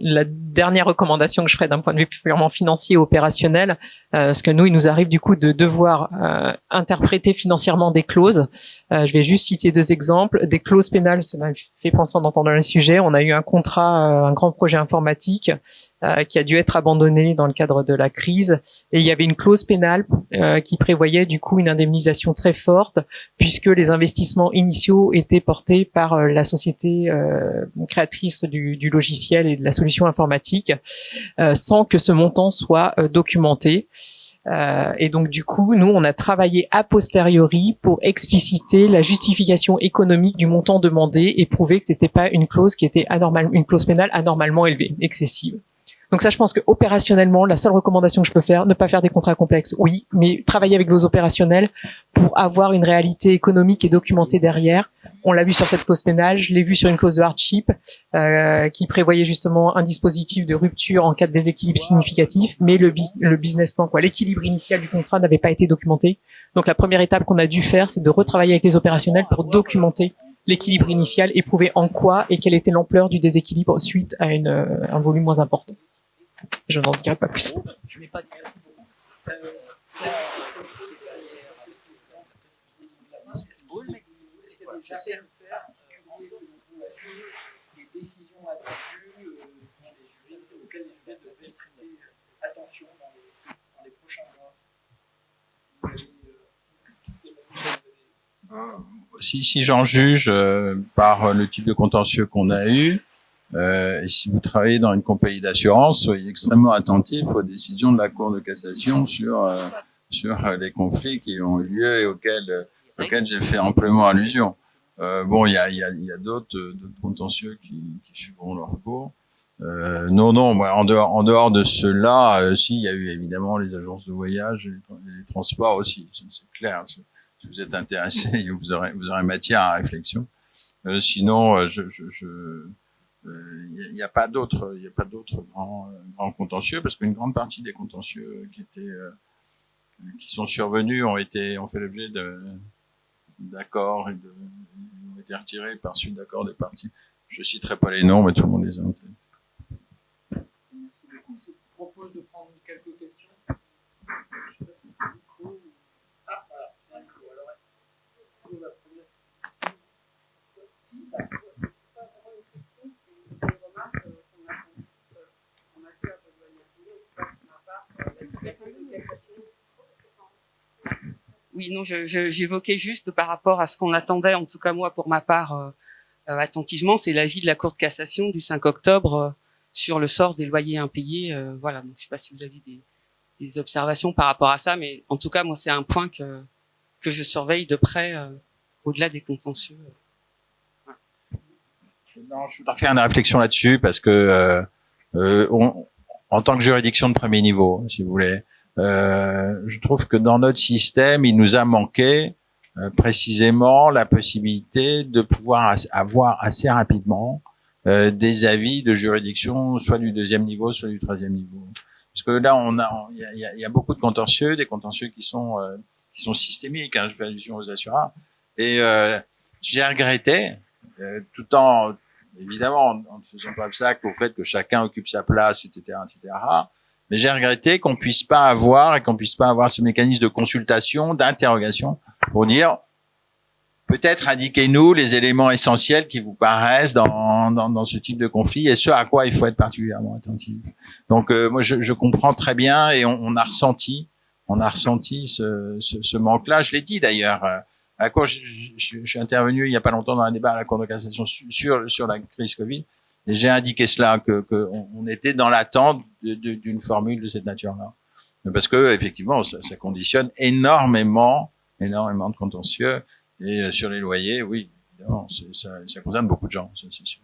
la dernière recommandation que je ferai d'un point de vue purement financier et opérationnel, parce que nous, il nous arrive du coup de devoir interpréter financièrement des clauses. Je vais juste citer 2 exemples. Des clauses pénales, ça m'a fait penser en entendant le sujet. On a eu un contrat, un grand projet informatique qui a dû être abandonné dans le cadre de la crise. Et il y avait une clause pénale qui prévoyait du coup une indemnisation très forte, puisque les investissements initiaux étaient portés par la société créatrice du logiciel et de la solution informatique, sans que ce montant soit documenté. Et donc du coup, nous, on a travaillé a posteriori pour expliciter la justification économique du montant demandé et prouver que c'était pas une clause qui était une clause pénale anormalement élevée, excessive. Donc ça, je pense que opérationnellement, la seule recommandation que je peux faire, ne pas faire des contrats complexes, oui, mais travailler avec vos opérationnels pour avoir une réalité économique et documentée derrière. On l'a vu sur cette clause pénale, je l'ai vu sur une clause de hardship qui prévoyait justement un dispositif de rupture en cas de déséquilibre significatif, mais le business plan, l'équilibre initial du contrat n'avait pas été documenté. Donc la première étape qu'on a dû faire, c'est de retravailler avec les opérationnels pour documenter l'équilibre initial et prouver en quoi et quelle était l'ampleur du déséquilibre suite à un volume moins important. Je n'en dirai pas plus. Je n'ai pas dit merci beaucoup. Est-ce qu'il y a des affaires les décisions attendues auxquelles les juristes devraient prêter attention dans les prochains mois? Si j'en juge par le type de contentieux qu'on a eu, et si vous travaillez dans une compagnie d'assurance, soyez extrêmement attentifs aux décisions de la Cour de cassation sur les conflits qui ont eu lieu et auxquels j'ai fait amplement allusion. Bon, il y a d'autres contentieux qui suivront leur cours. Non, moi, en dehors de cela, si, il y a eu évidemment les agences de voyage et les transports aussi, c'est clair. Si vous êtes intéressé, vous aurez matière à réflexion. Sinon, il n'y a pas d'autres grands contentieux, parce qu'une grande partie des contentieux qui sont survenus ont fait l'objet d'accords et ont été retirés par suite d'accords des parties. Je citerai pas les noms, mais tout le monde les a en tête. Merci beaucoup. Je vous propose de prendre quelques questions. Je sais pas si c'est le micro. Ah, voilà, un micro. Alors, la première. Oui, non, j'évoquais juste par rapport à ce qu'on attendait, en tout cas moi pour ma part, attentivement, c'est l'avis de la Cour de cassation du 5 octobre sur le sort des loyers impayés. Voilà, donc je sais pas si vous avez des observations par rapport à ça, mais en tout cas moi c'est un point que je surveille de près au-delà des contentieux. Voilà. Non, je voudrais faire une réflexion là-dessus parce que en tant que juridiction de premier niveau, si vous voulez. Je trouve que dans notre système, il nous a manqué précisément la possibilité de pouvoir avoir assez rapidement des avis de juridiction, soit du 2e niveau, soit du 3e niveau. Parce que là, il y a beaucoup de contentieux, des contentieux qui sont systémiques. Je fais allusion aux assureurs. Et j'ai regretté, tout en évidemment en ne faisant pas obstacle au fait que chacun occupe sa place, etc., etc. Mais j'ai regretté qu'on puisse pas avoir ce mécanisme de consultation, d'interrogation, pour dire, peut-être indiquez-nous les éléments essentiels qui vous paraissent dans ce type de conflit et ce à quoi il faut être particulièrement attentif. Donc moi je comprends très bien et on a ressenti ce manque-là. Je l'ai dit d'ailleurs. À quoi je suis intervenu il y a pas longtemps dans un débat à la Cour de cassation sur la crise Covid. Et j'ai indiqué cela, que on était dans l'attente d'une formule de cette nature-là. Parce que, effectivement, ça conditionne énormément de contentieux. Et sur les loyers, oui, évidemment, ça concerne beaucoup de gens, ça c'est sûr.